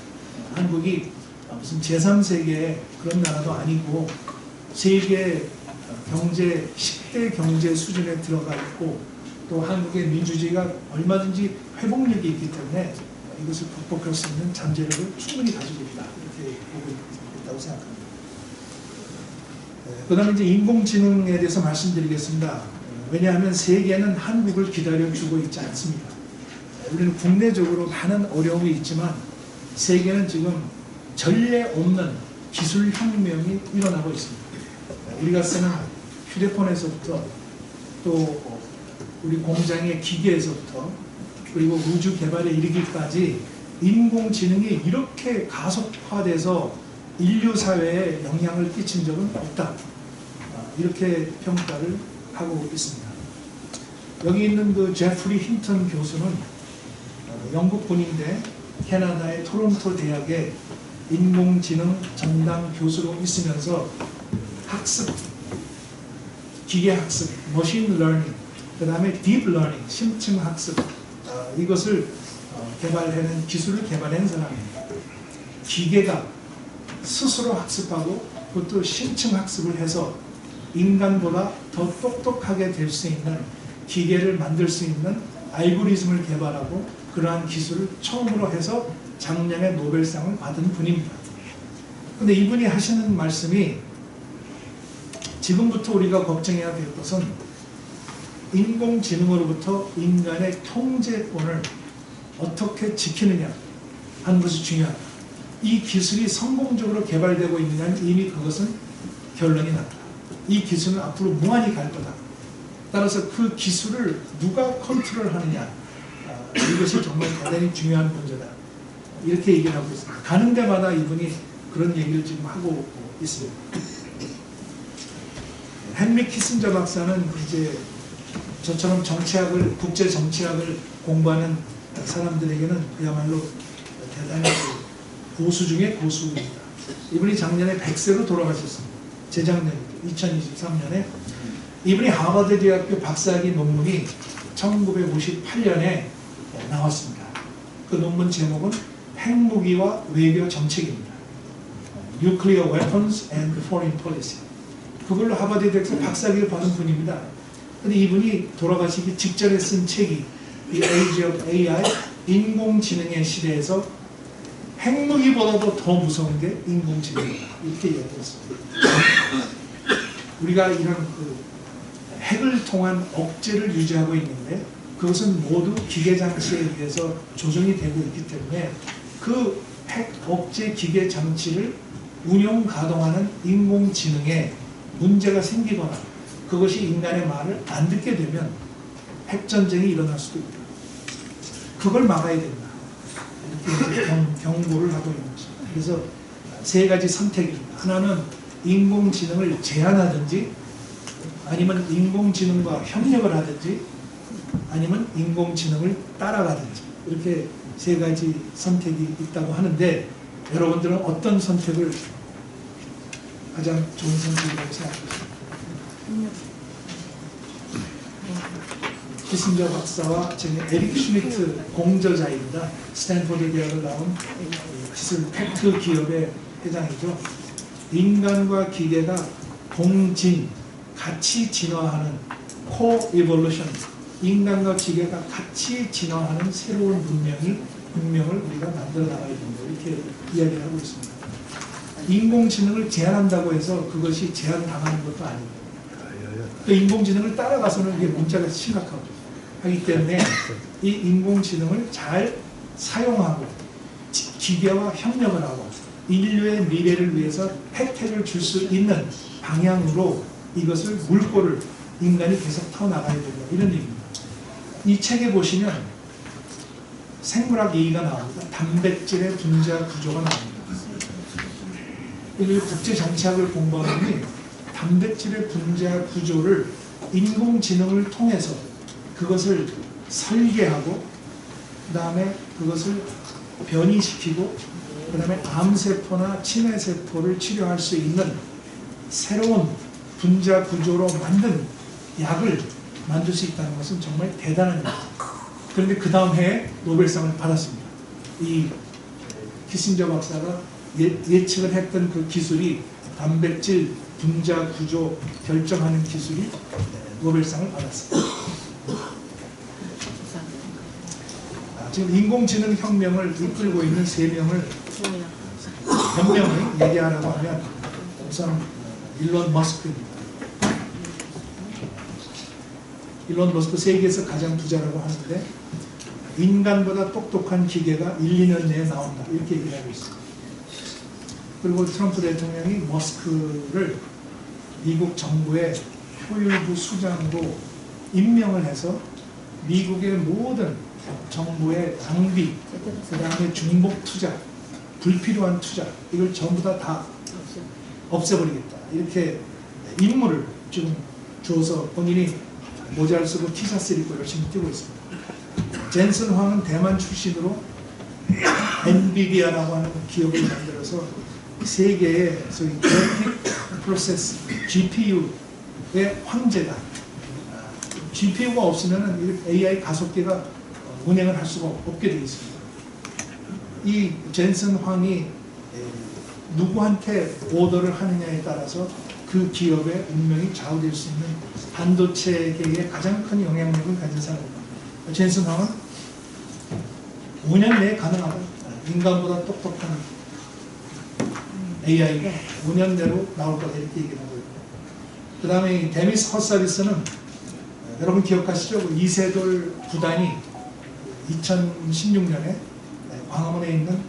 한국이 무슨 제3세계의 그런 나라도 아니고 세계 경제 10대 경제 수준에 들어가 있고 또 한국의 민주주의가 얼마든지 회복력이 있기 때문에 이것을 극복할 수 있는 잠재력을 충분히 가지고 있다. 이렇게 보고 있다고 생각합니다. 그 다음에 이제 인공지능에 대해서 말씀드리겠습니다. 왜냐하면 세계는 한국을 기다려주고 있지 않습니다. 우리는 국내적으로 많은 어려움이 있지만 세계는 지금 전례 없는 기술 혁명이 일어나고 있습니다. 우리가 쓰는 휴대폰에서부터 또 우리 공장의 기계에서부터 그리고 우주 개발에 이르기까지 인공지능이 이렇게 가속화돼서 인류 사회에 영향을 끼친 적은 없다. 이렇게 평가를 하고 있습니다. 여기 있는 그 제프리 힌턴 교수는 영국 분인데 캐나다의 토론토 대학의 인공지능 전담 교수로 있으면서 학습, 기계학습, 머신 러닝 그 다음에 딥 러닝, 심층 학습, 이것을 개발하는 기술을 개발한 사람입니다. 기계가 스스로 학습하고 그것도 심층 학습을 해서 인간보다 더 똑똑하게 될 수 있는 기계를 만들 수 있는 알고리즘을 개발하고 그러한 기술을 처음으로 해서 작년에 노벨상을 받은 분입니다. 근데 이분이 하시는 말씀이 지금부터 우리가 걱정해야 될 것은 인공지능으로부터 인간의 통제권을 어떻게 지키느냐 하는 것이 중요하다. 이 기술이 성공적으로 개발되고 있느냐는 이미 그것은 결론이 났다. 이 기술은 앞으로 무한히 갈 거다. 따라서 그 기술을 누가 컨트롤하느냐, 이것이 정말 대단히 중요한 문제다. 이렇게 얘기를 하고 있습니다. 가는 데마다 이분이 그런 얘기를 지금 하고 있습니다. 헨리 키신저 박사는 이제 저처럼 정치학을, 국제 정치학을 공부하는 사람들에게는 그야말로 대단히 고수 중에 고수입니다. 이분이 작년에 100세로 돌아가셨습니다. 재작년이죠. 2023년에. 이분이 하버드 대학교 박사학위 논문이 1958년에 나왔습니다. 그 논문 제목은 핵무기와 외교 정책입니다. Nuclear Weapons and Foreign Policy. 그걸로 하버드 대학에서 박사학위를 받은 분입니다. 근데 이분이 돌아가시기 직전에 쓴 책이 The Age of AI, 인공지능의 시대에서 핵무기보다도 더 무서운 게 인공지능이다. 이렇게 이야기했습니다. 우리가 이런 핵을 통한 억제를 유지하고 있는데 그것은 모두 기계장치에 의해서 조정이 되고 있기 때문에 그 핵 억제 기계 장치를 운용 가동하는 인공지능에 문제가 생기거나 그것이 인간의 말을 안 듣게 되면 핵전쟁이 일어날 수도 있다. 그걸 막아야 된다. 이렇게 경고를 하고 있는 것입니다. 그래서 세 가지 선택입니다. 하나는 인공지능을 제한하든지 아니면 인공지능과 협력을 하든지 아니면 인공지능을 따라가든지 이렇게 세 가지 선택이 있다고 하는데 여러분들은 어떤 선택을 가장 좋은 선택이라고 생각하십니까? 키신저 박사와 저는 에릭 슈미트 공저자입니다. 스탠포드 대학을 나온 기술 팩트 기업의 회장이죠. 인간과 기계가 공진, 같이 진화하는 코-이볼루션, 인간과 기계가 같이 진화하는 새로운 문명을 우리가 만들어 나가야 된다. 이렇게 이야기를 하고 있습니다. 인공지능을 제한한다고 해서 그것이 제한당하는 것도 아닙니다. 그 인공지능을 따라가서는 이게 문제가 심각하고 하기 때문에 이 인공지능을 잘 사용하고 기계와 협력을 하고 인류의 미래를 위해서 혜택을 줄 수 있는 방향으로 이것을 물꼬를 인간이 계속 터나가야 된다. 이런 얘기입니다. 이 책에 보시면 생물학 얘기가 나옵니다. 단백질의 분자 구조가 나옵니다. 국제 정치학을 공부하는 단백질의 분자 구조를 인공지능을 통해서 그것을 설계하고 그 다음에 그것을 변이시키고 그 다음에 암세포나 치매세포를 치료할 수 있는 새로운 분자 구조로 만든 약을 만들 수 있다는 것은 정말 대단한 일입니다. 그런데 그 다음 해에 노벨상을 받았습니다. 이 키신저 박사가 예측을 했던 그 기술이 단백질 분자 구조 결정하는 기술이 노벨상을 받았습니다. 지금 인공지능 혁명을 이끌고 있는 세 명을 혁명을 얘기하라고 하면 우선 일론 머스크입니다. 일론 머스크 세계에서 가장 부자라고 하는데 인간보다 똑똑한 기계가 1, 2년 내에 나온다. 이렇게 얘기를 하고 있습니다. 그리고 트럼프 대통령이 머스크를 미국 정부의 효율부 수장으로 임명을 해서 미국의 모든 정부의 낭비, 그 다음에 중복 투자, 불필요한 투자 이걸 전부 다 없애버리겠다. 이렇게 임무를 지금 줘서 본인이 모자를 쓰고 티셔츠를 입고 열심히 뛰고 있습니다. 젠슨 황은 대만 출신으로 엔비디아라고 하는 기업을 만들어서 세계의 소위 그래픽 프로세스 GPU의 황제다. GPU가 없으면 AI 가속기가 운행을 할 수가 없게 되어 있습니다. 이 젠슨 황이 누구한테 오더를 하느냐에 따라서 그 기업의 운명이 좌우될 수 있는 반도체계의 가장 큰 영향력을 가진 사람입니다. 젠슨 황은 5년 내에 가능하다. 인간보다 똑똑한 AI가 5년 내로 나올 거다 이렇게 얘기를 하고 있고, 그 다음에 데미스 허사비스는 여러분 기억하시죠? 이세돌 구단이 2016년에 광화문에 있는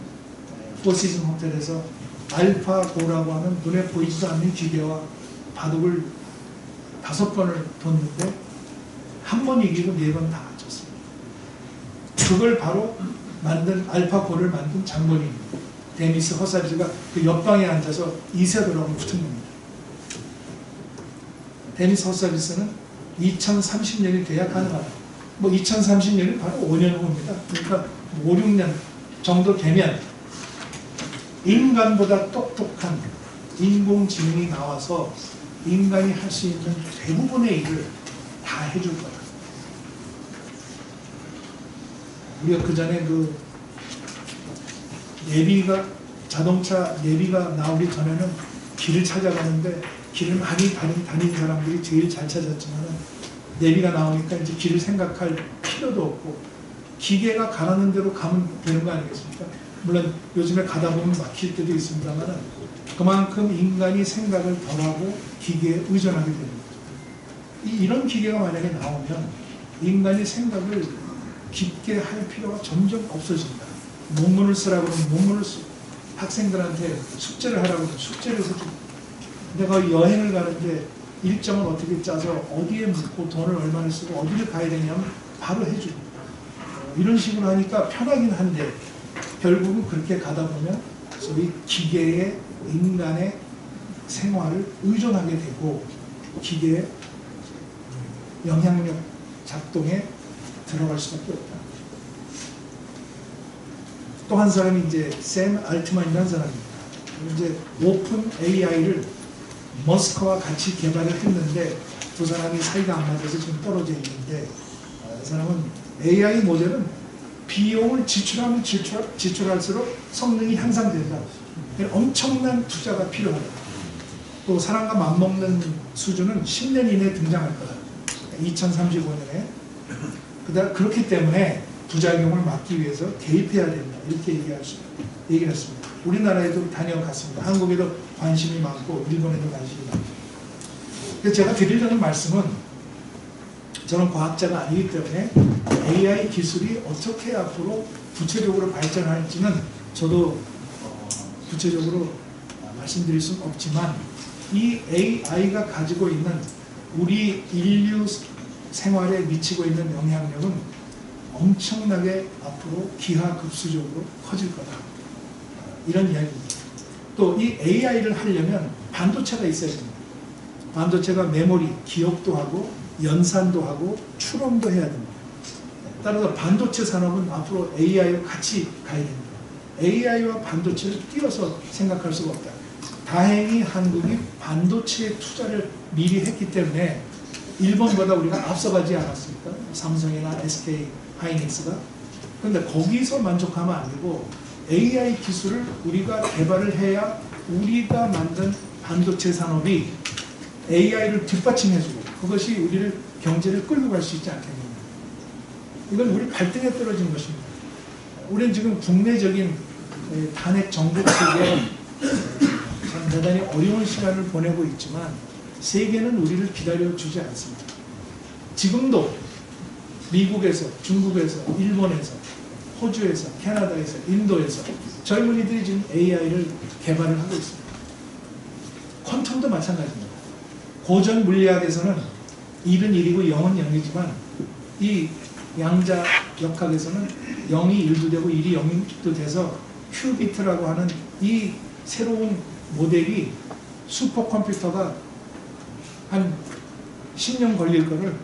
포시즌 호텔에서 알파고라고 하는 눈에 보이지도 않는 기계와 바둑을 5번을 뒀는데 한 번 이기고 4번 다 맞췄습니다. 그걸 바로 만든 알파고를 만든 장본인입니다. 데미스 허사비스가 그 옆방에 앉아서 이세돌하고 붙은 겁니다. 데미스 허사비스는 2030년이 돼야 가능하다. 2030년이 바로 5년 후입니다. 그러니까 5, 6년 정도 되면 인간보다 똑똑한 인공지능이 나와서 인간이 할 수 있는 대부분의 일을 다 해줄 거다. 우리가 그 전에 자동차 내비가 나오기 전에는 길을 찾아가는데 길을 많이 다닌 사람들이 제일 잘 찾았지만 내비가 나오니까 이제 길을 생각할 필요도 없고 기계가 가라는 대로 가면 되는 거 아니겠습니까? 물론 요즘에 가다 보면 막힐 때도 있습니다만 그만큼 인간이 생각을 덜하고 기계에 의존하게 되는 거죠. 이런 기계가 만약에 나오면 인간이 생각을 깊게 할 필요가 점점 없어진다. 논문을 쓰라고 그러면 논문을 쓰고 학생들한테 숙제를 하라고 그러면 숙제를 해주고 내가 여행을 가는데 일정을 어떻게 짜서 어디에 묵고 돈을 얼마나 쓰고 어디를 가야 되냐면 바로 해주고 이런 식으로 하니까 편하긴 한데 결국은 그렇게 가다 보면 소위 기계의 인간의 생활을 의존하게 되고 기계의 영향력 작동에 들어갈 수밖에 없다. 또 한 사람이 이제 샘 알트만이라는 사람입니다. 이제 오픈 AI를 머스크와 같이 개발을 했는데 두 사람이 사이가 안 맞아서 지금 떨어져 있는데 이 사람은 AI 모델은 비용을 지출하면 지출할수록 성능이 향상된다. 엄청난 투자가 필요하다. 또 사람과 맞먹는 수준은 10년 이내에 등장할 거다. 2035년에. 그렇기 때문에 부작용을 막기 위해서 개입해야 된다. 이렇게 얘기를 했습니다. 우리나라에도 다녀갔습니다. 한국에도 관심이 많고 일본에도 관심이 많고. 그래서 제가 드리려는 말씀은 저는 과학자가 아니기 때문에 AI 기술이 어떻게 앞으로 구체적으로 발전할지는 저도 구체적으로 말씀드릴 수는 없지만 이 AI가 가지고 있는 우리 인류 생활에 미치고 있는 영향력은 엄청나게 앞으로 기하급수적으로 커질 거다. 이런 이야기입니다. 또 이 AI를 하려면 반도체가 있어야 됩니다. 반도체가 메모리, 기억도 하고 연산도 하고 추론도 해야 됩니다. 따라서 반도체 산업은 앞으로 AI와 같이 가야 됩니다. AI와 반도체를 띄어서 생각할 수가 없다. 다행히 한국이 반도체에 투자를 미리 했기 때문에 일본보다 우리가 앞서가지 않았습니까? 삼성이나 SK 하이닉스가. 그런데 거기서 만족하면 안 되고 AI 기술을 우리가 개발을 해야 우리가 만든 반도체 산업이 AI를 뒷받침해주고 그것이 우리를 경제를 끌고 갈 수 있지 않겠느냐. 이건 우리 발등에 떨어진 것입니다. 우리는 지금 국내적인 탄핵 정국 속에 참 대단히 어려운 시간을 보내고 있지만 세계는 우리를 기다려주지 않습니다. 지금도 미국에서, 중국에서, 일본에서, 호주에서, 캐나다에서, 인도에서 젊은이들이 지금 AI를 개발을 하고 있습니다. 퀀텀도 마찬가지입니다. 고전 물리학에서는 1은 1이고 0은 0이지만 이 양자 역학에서는 0이 1도 되고 1이 0도 돼서 큐비트라고 하는 이 새로운 모델이 슈퍼컴퓨터가 한 10년 걸릴 거를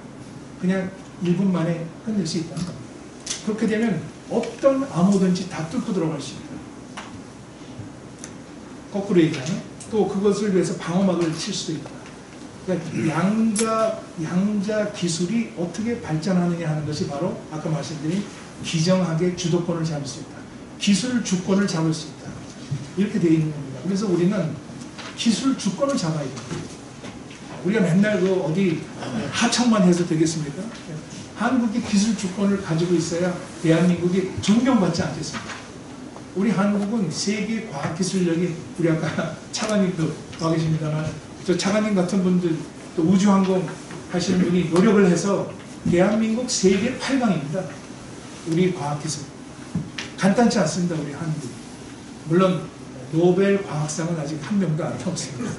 그냥 1분 만에 끝낼 수 있다는 겁니다. 그렇게 되면 어떤 암호든지 다 뚫고 들어갈 수 있다. 거꾸로 얘기하면 또 그것을 위해서 방어막을 칠 수도 있다. 그러니까 양자 기술이 어떻게 발전하느냐 하는 것이 바로 아까 말씀드린 기정학의 주도권을 잡을 수 있다. 기술 주권을 잡을 수 있다. 이렇게 되어 있는 겁니다. 그래서 우리는 기술 주권을 잡아야 됩니다. 우리가 맨날 그 어디 하청만 해서 되겠습니까? 한국이 기술 주권을 가지고 있어야 대한민국이 존경받지 않겠습니까? 우리 한국은 세계 과학기술력이, 우리 아까 차관님도 와 계십니다만, 저 차관님 같은 분들, 또 우주항공 하시는 분이 노력을 해서 대한민국 세계 8강입니다. 우리 과학기술. 간단치 않습니다, 우리 한국. 물론 노벨 과학상은 아직 한 명도 안 타왔습니다.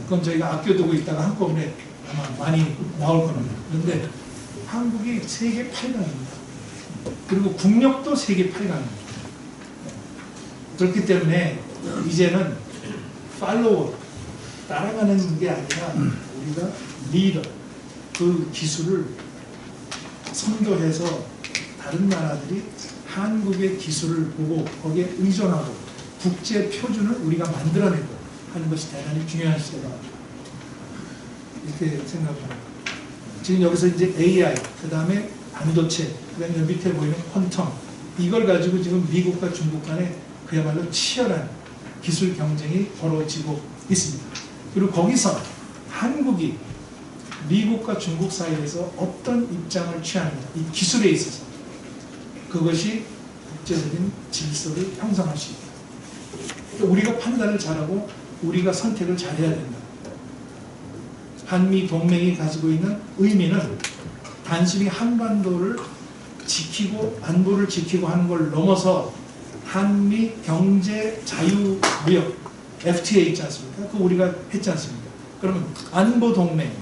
그건 저희가 아껴두고 있다가 한꺼번에 아마 많이 나올 겁니다. 그런데 한국이 세계 8강입니다. 그리고 국력도 세계 8강입니다. 그렇기 때문에 이제는 팔로워, 따라가는 게 아니라 우리가 리더, 그 기술을 선도해서 다른 나라들이 한국의 기술을 보고 거기에 의존하고 국제 표준을 우리가 만들어내고 하는 것이 대단히 중요한 시대다. 이렇게 생각합니다. 지금 여기서 이제 AI, 그 다음에 반도체, 그 다음에 밑에 보이는 퀀텀, 이걸 가지고 지금 미국과 중국 간에 그야말로 치열한 기술 경쟁이 벌어지고 있습니다. 그리고 거기서 한국이 미국과 중국 사이에서 어떤 입장을 취하느냐, 이 기술에 있어서 그것이 국제적인 질서를 형성할 수 있다. 우리가 판단을 잘하고 우리가 선택을 잘해야 된다. 한미 동맹이 가지고 있는 의미는 단순히 한반도를 지키고 안보를 지키고 하는 걸 넘어서 한미 경제 자유무역 FTA 있지 않습니까? 그거 우리가 했지 않습니까? 그러면 안보 동맹,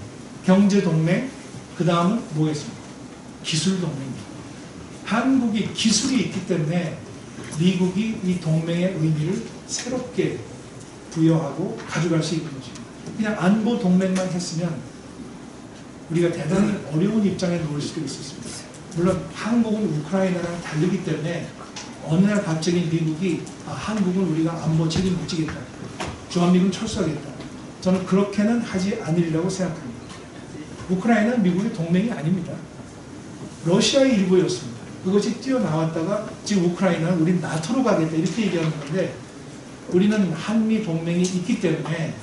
경제 동맹, 그 다음은 뭐겠습니까? 기술 동맹입니다. 한국이 기술이 있기 때문에 미국이 이 동맹의 의미를 새롭게 부여하고 가져갈 수 있는 것입니다. 그냥 안보 동맹만 했으면 우리가 대단히 어려운 입장에 놓을 수도 있었습니다. 물론 한국은 우크라이나랑 다르기 때문에 어느 날 갑자기 미국이 한국은 우리가 안보 책임 못 지겠다, 주한미군 철수하겠다, 저는 그렇게는 하지 않으리라고 생각합니다. 우크라이나는 미국의 동맹이 아닙니다. 러시아의 일부였습니다. 그것이 뛰어나왔다가 지금 우크라이나는 우린 나토로 가겠다 이렇게 얘기하는 건데, 우리는 한미 동맹이 있기 때문에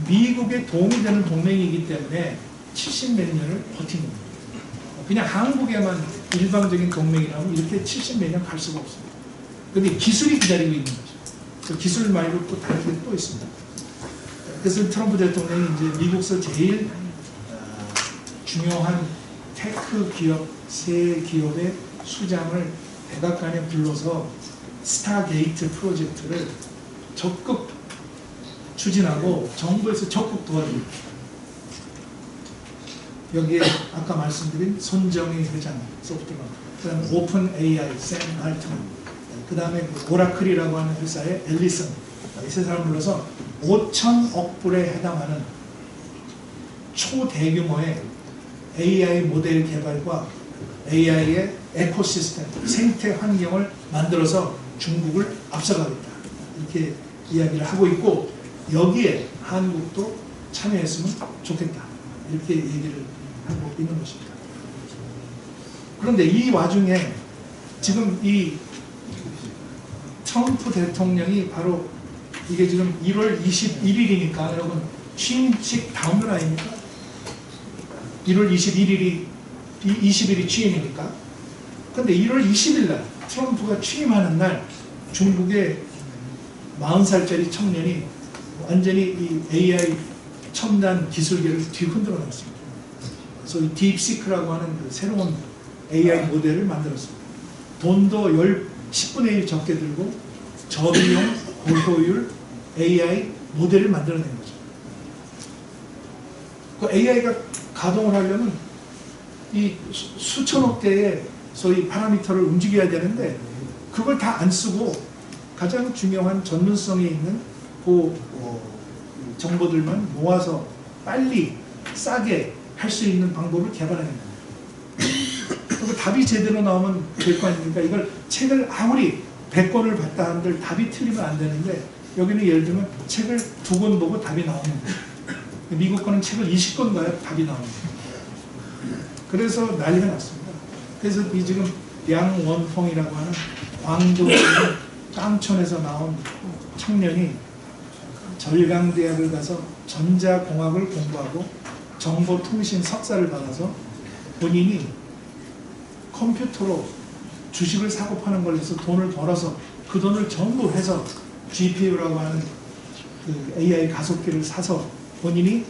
미국의 도움이 되는 동맹이기 때문에 70 몇 년을 버틴 겁니다. 그냥 한국에만 일방적인 동맹이라면 이렇게 70 몇 년 갈 수가 없습니다. 그런데 기술이 기다리고 있는 거죠. 그 기술 말고 또 다른 게 또 있습니다. 그래서 트럼프 대통령이 이제 미국에서 제일 중요한 테크 기업 세 기업의 수장을 백악관에 불러서 스타게이트 프로젝트를 적극 추진하고 정부에서 적극 도와줍니다. 여기에 아까 말씀드린 손정희 회장 소프트뱅크, 그 다음에 오픈 AI 샘 알트만, 그 다음에 오라클이라고 하는 회사의 앨리슨, 이 세 사람을 불러서 5천억 불에 해당하는 초대규모의 AI 모델 개발과 AI의 에코시스템, 생태 환경을 만들어서 중국을 앞서가겠다, 이렇게 이야기를 하고 있고, 여기에 한국도 참여했으면 좋겠다, 이렇게 얘기를 하고 있는 것입니다. 그런데 이 와중에 지금 이 트럼프 대통령이 바로 이게 지금 1월 21일이니까 여러분 취임식 다음날 아닙니까? 1월 20일이 취임이니까. 그런데 1월 20일 날 트럼프가 취임하는 날 중국의 40살짜리 청년이 완전히 이 AI 첨단 기술계를 뒤흔들어 놨습니다. 그래서 이 딥시크라고 하는 그 새로운 AI 모델을 만들었습니다. 돈도 10분의 1 적게 들고 저비용 고효율 AI 모델을 만들어낸 거죠. 그 AI가 가동을 하려면 이 수천억 개의 소위 파라미터를 움직여야 되는데 그걸 다 안 쓰고 가장 중요한 전문성이 있는 그 정보들만 모아서 빨리 싸게 할 수 있는 방법을 개발해낸 겁니다. 그리고 답이 제대로 나오면 될 거 아닙니까? 이걸 책을 아무리 100권을 봤다 한들 답이 틀리면 안 되는데, 여기는 예를 들면 책을 2권 보고 답이 나오는 거예요. 미국 거는 책을 20권 가야 답이 나옵니다. 그래서 난리가 났습니다. 그래서 이 지금 양원홍이라고 하는 광주 깡촌에서 나온 청년이 절강대학을 가서 전자공학을 공부하고 정보통신 석사를 받아서 본인이 컴퓨터로 주식을 사고 파는 걸 해서 돈을 벌어서 그 돈을 전부 해서 GPU라고 하는 그 AI 가속기를 사서 본인이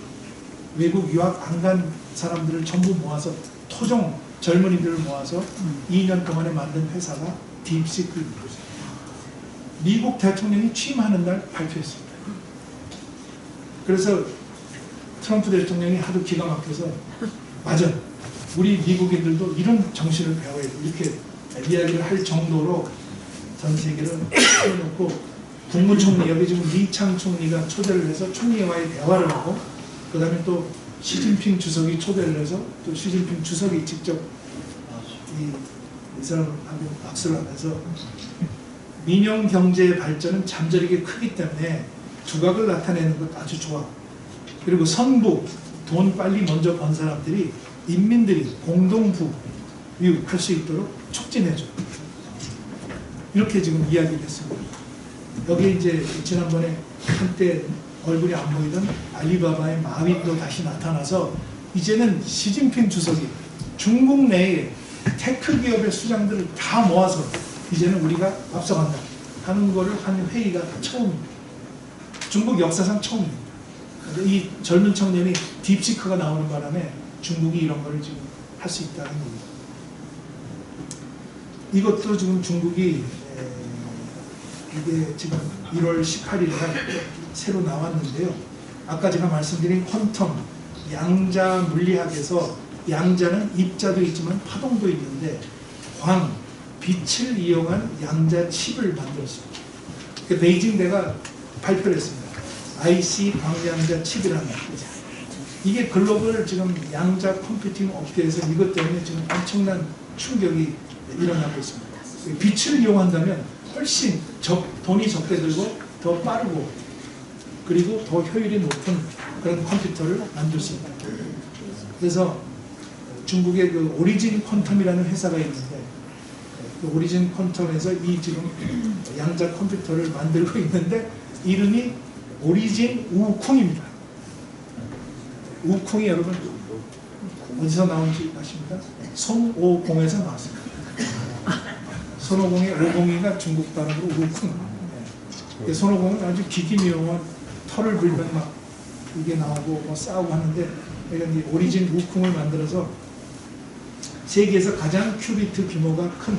외국 유학 안 간 사람들을 전부 모아서 토종 젊은이들을 모아서 2년 동안에 만든 회사가 딥시크입니다. 미국 대통령이 취임하는 날 발표했습니다. 그래서 트럼프 대통령이 하도 기가 막혀서 맞아, 우리 미국인들도 이런 정신을 배워야 돼, 이렇게 이야기를 할 정도로 전 세계를 세워놓고 국무총리, 여기 지금 리창 총리가 초대를 해서 총리와의 대화를 하고, 그 다음에 또 시진핑 주석이 초대를 해서 또 시진핑 주석이 직접 이 사람하고 악수를 하면서 민영 경제의 발전은 잠재력이 크기 때문에 두각을 나타내는 것 아주 좋아. 그리고 선부, 돈 빨리 먼저 번 사람들이 인민들이 공동부유할 수 있도록 촉진해줘. 이렇게 지금 이야기를 했습니다. 여기 이제 지난번에 한때 얼굴이 안 보이던 알리바바의 마윈도 다시 나타나서 이제는 시진핑 주석이 중국 내에 테크 기업의 수장들을 다 모아서 이제는 우리가 앞서간다 하는 거를 한 회의가 처음입니다. 중국 역사상 처음입니다. 이 젊은 청년이 딥시크가 나오는 바람에 중국이 이런 거를 지금 할 수 있다는 겁니다. 이것도 지금 중국이 이게 지금 1월 18일 날 새로 나왔는데요. 아까 제가 말씀드린 퀀텀, 양자 물리학에서 양자는 입자도 있지만 파동도 있는데 광, 빛을 이용한 양자 칩을 만들었습니다. 베이징대가 발표를 했습니다. IC 광양자 칩이라는 거죠. 이게 글로벌 지금 양자 컴퓨팅 업계에서 이것 때문에 지금 엄청난 충격이 일어나고 있습니다. 빛을 이용한다면 훨씬 돈이 적게 들고 더 빠르고 그리고 더 효율이 높은 그런 컴퓨터를 만들 수 있다. 그래서 중국의 그 오리진 퀀텀이라는 회사가 있는데 그 오리진 퀀텀에서 이 지금 양자 컴퓨터를 만들고 있는데 이름이 오리진 우쿵입니다. 우쿵이 여러분 어디서 나온지 아십니까? 손오공에서 나왔습니다. 손오공의 오공이가 중국 단어로 우쿵. 손오공은 아주 기기묘한 털을 불면 막 이게 나오고 뭐 싸우고 하는데 이런 오리진 우쿵을 만들어서 세계에서 가장 큐비트 규모가 큰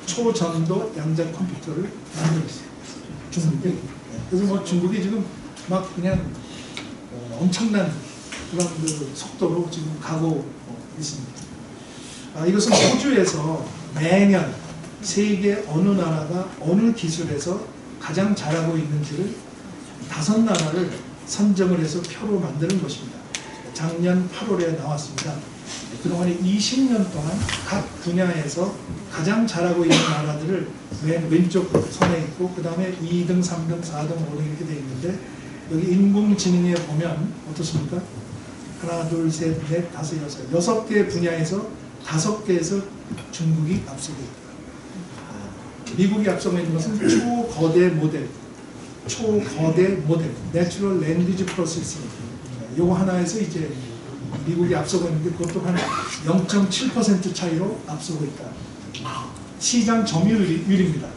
초전도 양자 컴퓨터를 만들었어요. 중국이. 그래서 뭐 중국이 지금 막 그냥 엄청난 그런 그 속도로 지금 가고 있습니다. 이것은 호주에서 매년 세계 어느 나라가 어느 기술에서 가장 잘하고 있는지를 5나라를 선정을 해서 표로 만드는 것입니다. 작년 8월에 나왔습니다. 그동안에 20년 동안 각 분야에서 가장 잘하고 있는 나라들을 맨 왼쪽 선에 있고 그 다음에 2등, 3등, 4등, 5등 이렇게 되어 있는데 여기 인공지능에 보면 어떻습니까? 하나, 둘, 셋, 넷, 다섯, 여섯. 6개 분야에서 5개에서 중국이 앞서고 있다. 미국이 앞서고 있는 것은 초거대 모델, 내추럴 랭귀지 프로세싱. 요거 하나에서 이제 미국이 앞서고 있는데 그것도 한 0.7% 차이로 앞서고 있다. 시장 점유율입니다.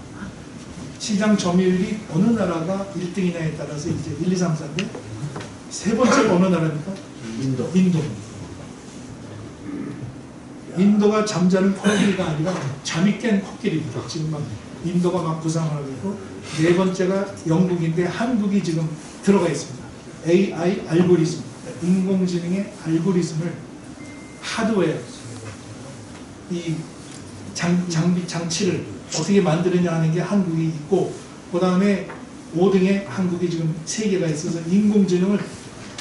시장 점유율이 어느 나라가 1등이냐에 따라서 이제 1, 2, 3, 4인데 세 번째가 어느 나라입니까? 인도. 인도가 잠자는 코끼리가 아니라 잠이 깬 코끼리입니다. 지금 막 인도가 막 부상을 하고 있고 네 번째가 영국인데 한국이 지금 들어가 있습니다. AI 알고리즘, 인공지능의 알고리즘을 하드웨어, 이 장치를 어떻게 만드느냐 하는 게 한국이 있고 그 다음에 5등에 한국이 지금 세계가 있어서 인공지능을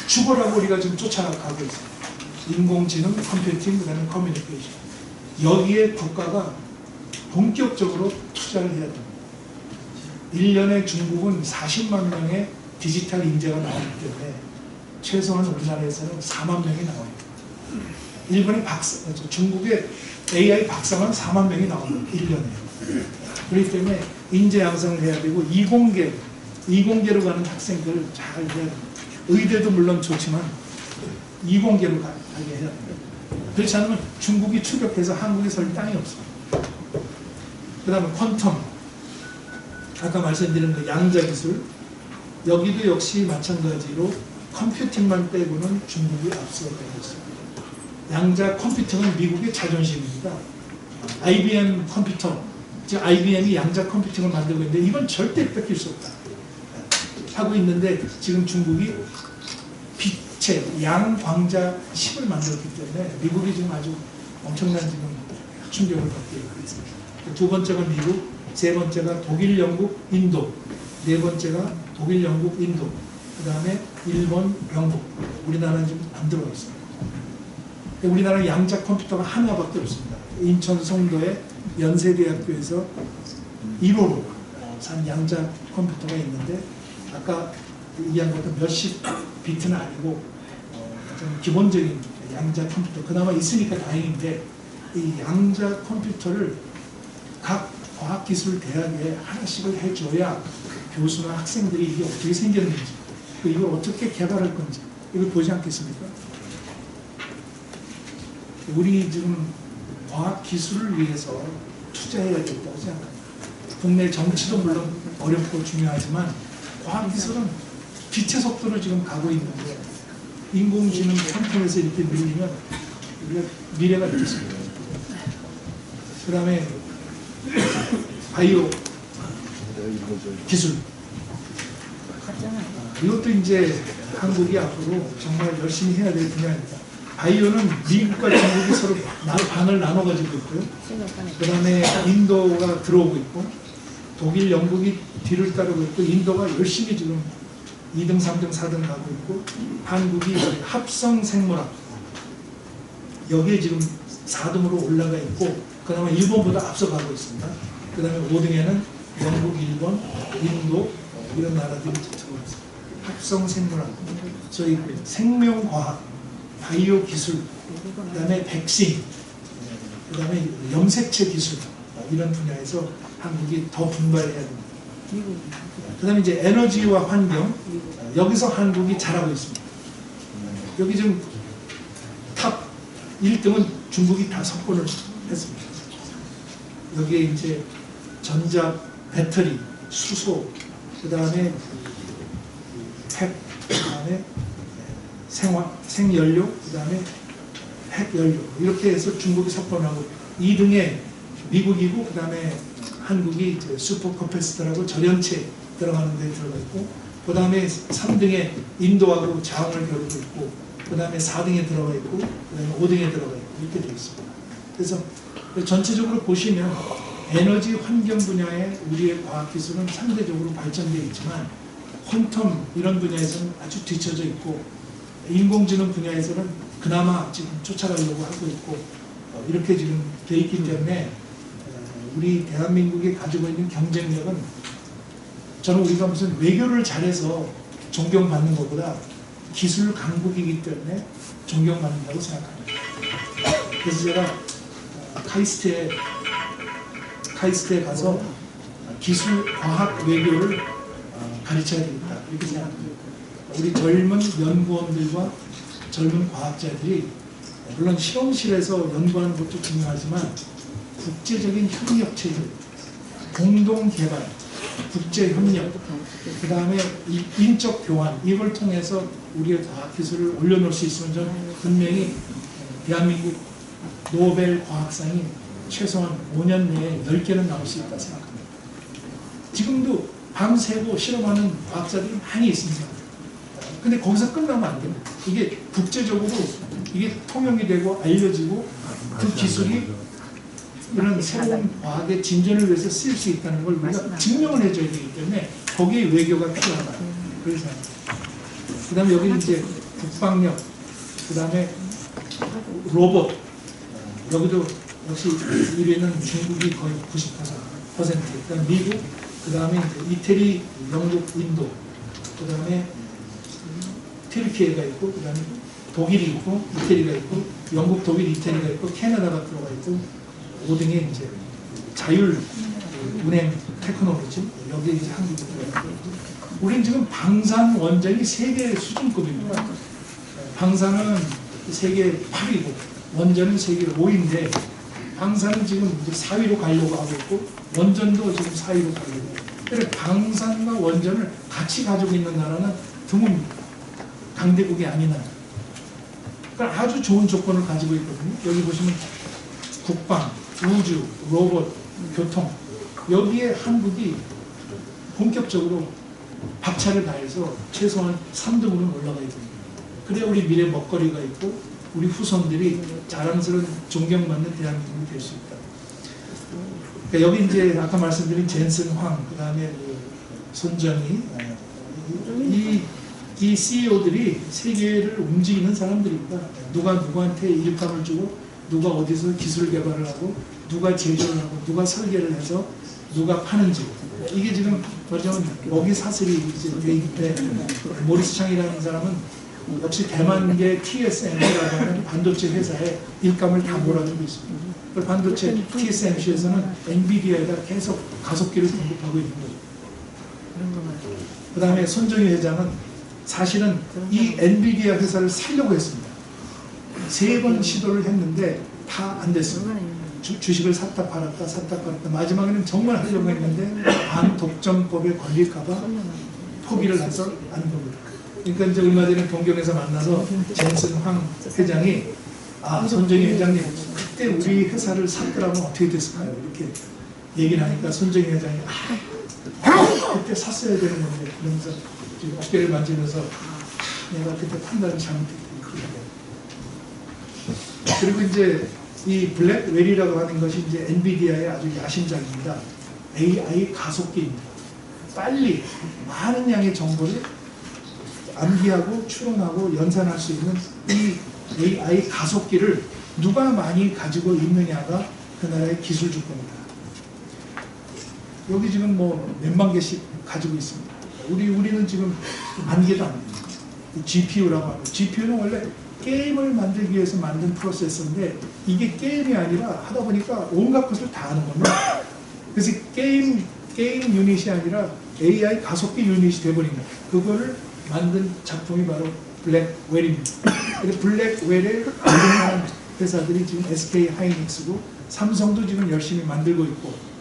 죽어라고 우리가 지금 쫓아가고 있습니다. 인공지능, 컴퓨팅, 그 다음에 커뮤니케이션. 여기에 국가가 본격적으로 투자를 해야 됩니다. 1년에 중국은 40만 명의 디지털 인재가 나오기 때문에 최소한 우리나라에서는 4만 명이 나와요. 일본의 중국의 AI 박사만 4만 명이 나옵니다. 1년에. 그렇기 때문에 인재 양성을 해야 되고 이공계로 가는 학생들을 잘 해야 됩니다. 의대도 물론 좋지만 이공계로 가게 해야 됩니다. 그렇지 않으면 중국이 추격해서 한국에 설 땅이 없습니다. 그 다음에 퀀텀, 아까 말씀드린 그 양자 기술, 여기도 역시 마찬가지로 컴퓨팅만 빼고는 중국이 앞서가고 있습니다. 양자 컴퓨팅은 미국의 자존심입니다. IBM 컴퓨터, 즉 IBM이 양자 컴퓨팅을 만들고 있는데 이건 절대 뺏길 수 없다 하고 있는데, 지금 중국이 빛의 양광자 칩을 만들었기 때문에 미국이 지금 아주 엄청난 지금 충격을 받고 있습니다. 두 번째가 미국, 세 번째가 독일, 영국, 인도, 네 번째가 독일, 영국, 인도, 그 다음에 일본, 영국, 우리나라는 지금 안 들어가 있습니다. 우리나라 양자 컴퓨터가 하나밖에 없습니다. 인천 송도의 연세대학교에서 1호로 산 양자 컴퓨터가 있는데, 아까 이야기한 것도 몇십 비트는 아니고 좀 기본적인 양자 컴퓨터 그나마 있으니까 다행인데, 이 양자 컴퓨터를 각 과학기술 대학에 하나씩을 해줘야 교수나 학생들이 이게 어떻게 생겼는지, 이걸 어떻게 개발할 건지 이걸 보지 않겠습니까? 우리 지금 과학기술을 위해서 투자해야겠다고 생각합니다. 국내 정치도 물론 어렵고 중요하지만 과학기술은 빛의 속도로 지금 가고 있는데, 인공지능 컴퓨터에서 이렇게 밀리면 우리가 미래가 있겠습니다. 그 다음에 바이오 기술, 이것도 이제 한국이 앞으로 정말 열심히 해야 될 분야입니다. 바이오는 미국과 중국이 서로 반을 나눠가지고 있고요. 그 다음에 인도가 들어오고 있고, 독일, 영국이 뒤를 따르고 있고, 인도가 열심히 지금 2등, 3등, 4등 가고 있고, 한국이 합성생물학 여기에 지금 4등으로 올라가 있고, 그 다음에 일본보다 앞서가고 있습니다. 그 다음에 5등에는 영국, 일본, 인도 이런 나라들이 들어오고 있습니다. 합성생물학, 저희 생명과학, 바이오 기술, 그 다음에 백신, 그 다음에 염색체 기술, 이런 분야에서 한국이 더 분발해야 됩니다. 그 다음에 이제 에너지와 환경, 여기서 한국이 잘하고 있습니다. 여기 지금 탑 1등은 중국이 다 석권을 했습니다. 여기에 이제 전자, 배터리, 수소, 그 다음에 핵, 그 다음에 생연료, 그 다음에 핵연료, 이렇게 해서 중국이 석권하고, 2등에 미국이고, 그 다음에 한국이 이제 슈퍼커패시터라고 전연체 들어가는 데 들어가 있고, 그 다음에 3등에 인도하고 자원을 겨루고 있고, 그 다음에 4등에 들어가 있고, 그 다음에 5등에 들어가 있고, 이렇게 되어 있습니다. 그래서 전체적으로 보시면 에너지 환경 분야에 우리의 과학기술은 상대적으로 발전되어 있지만, 퀀텀 이런 분야에서는 아주 뒤처져 있고, 인공지능 분야에서는 그나마 지금 쫓아가려고 하고 있고, 이렇게 지금 되어 있기 때문에 우리 대한민국이 가지고 있는 경쟁력은, 저는 우리가 무슨 외교를 잘해서 존경받는 것보다 기술 강국이기 때문에 존경받는다고 생각합니다. 그래서 제가 카이스트에 가서 기술, 과학, 외교를 가르쳐야 되겠다 이렇게 생각합니다. 우리 젊은 연구원들과 젊은 과학자들이 물론 실험실에서 연구하는 것도 중요하지만 국제적인 협력체제, 공동개발, 국제협력, 그 다음에 인적 교환, 이걸 통해서 우리의 과학기술을 올려놓을 수 있으면 저는 분명히 대한민국 노벨 과학상이 최소한 5년 내에 10개는 나올 수 있다 생각합니다. 지금도 밤새고 실험하는 과학자들이 많이 있습니다. 근데 거기서 끝나면 안 됩니다. 이게 국제적으로 이게 통용이 되고 알려지고, 그 기술이 이런 새로운 과학의 진전을 위해서 쓰일 수 있다는 걸 우리가 증명을 해줘야 되기 때문에 거기에 외교가 필요하다. 그래서 그 다음에 여기는 이제 국방력, 그 다음에 로봇, 여기도 역시 1위는 중국이 거의 90%, 그 다음에 미국, 그 다음에 이태리, 영국, 인도, 그 다음에 튀르키예가 있고, 그다음에 독일이 있고, 이태리가 있고, 영국, 독일, 이태리가 있고, 캐나다가 들어가 있고, 5등에 이제 자율 운행 테크놀로지, 여기에 이제 한국이 들어가 있고, 우리는 지금 방산 원전이 세계 수준급입니다. 방산은 세계 8위고, 원전은 세계 5위인데, 방산은 지금 이제 4위로 가려고 하고 있고, 원전도 지금 4위로 가려고 하고, 그래서 방산과 원전을 같이 가지고 있는 나라는 드뭅니다. 강대국이 아닌 나라. 그러니까 아주 좋은 조건을 가지고 있거든요. 여기 보시면 국방, 우주, 로봇, 교통, 여기에 한국이 본격적으로 박차를 가해서 최소한 3등으로 올라가야 됩니다. 그래야 우리 미래 먹거리가 있고 우리 후손들이 자랑스러운 존경받는 대한민국이 될 수 있다. 그러니까 여기 이제 아까 말씀드린 젠슨 황, 그 다음에 손정희, 이 CEO들이 세계를 움직이는 사람들입니다. 누가 누구한테 일감을 주고, 누가 어디서 기술 개발을 하고, 누가 제조를 하고, 누가 설계를 해서 누가 파는지. 이게 지금 뭐냐면 먹이 사슬이 이제 돼 있는데, 모리스 창이라는 사람은 역시 대만계 TSMC라고 하는 반도체 회사에 일감을 다 몰아주고 있습니다. 그 반도체 TSMC에서는 엔비디아에다 계속 가속기를 공급하고 있는 거죠. 그 다음에 손정희 회장은 사실은 이 엔비디아 회사를 살려고 했습니다. 3번 시도를 했는데 다 안 됐습니다. 주식을 샀다 팔았다 샀다 팔았다, 마지막에는 정말 하려고 했는데 반독점법에 걸릴까봐 포기를 해서 안 겁니다. 그러니까 이제 얼마 전에 동경에서 만나서 젠슨 황 회장이 손정희 회장님 그때 우리 회사를 샀더라면 어떻게 됐을까요? 이렇게 얘기를 하니까 손정희 회장이 그때 샀어야 되는 건데, 그러면서 어깨를 만지면서 내가 그때 판단을 잘못했다. 그리고 이제 이 블랙웰이라고 하는 것이 이제 엔비디아의 아주 야심작입니다. AI 가속기입니다. 빨리 많은 양의 정보를 암기하고 추론하고 연산할 수 있는 이 AI 가속기를 누가 많이 가지고 있느냐가 그 나라의 기술 주권이다. 여기 지금 뭐 몇만 개씩 가지고 있습니다. 우리는 지금 10,000개도 안 됩니다. GPU라고 하는, GPU는 원래 게임을 만들기 위해서 만든 프로세서인데 이게 게임이 아니라 하다 보니까 온갖 것을 다 하는 겁니다. 그래서 게임 유닛이 아니라 AI 가속기 유닛이 돼버린 거예요. 그거를 만든 작품이 바로 블랙웰입니다. 블랙웰에 만드는 회사들이 지금 SK 하이닉스고, 삼성도 지금 열심히 만들고 있고,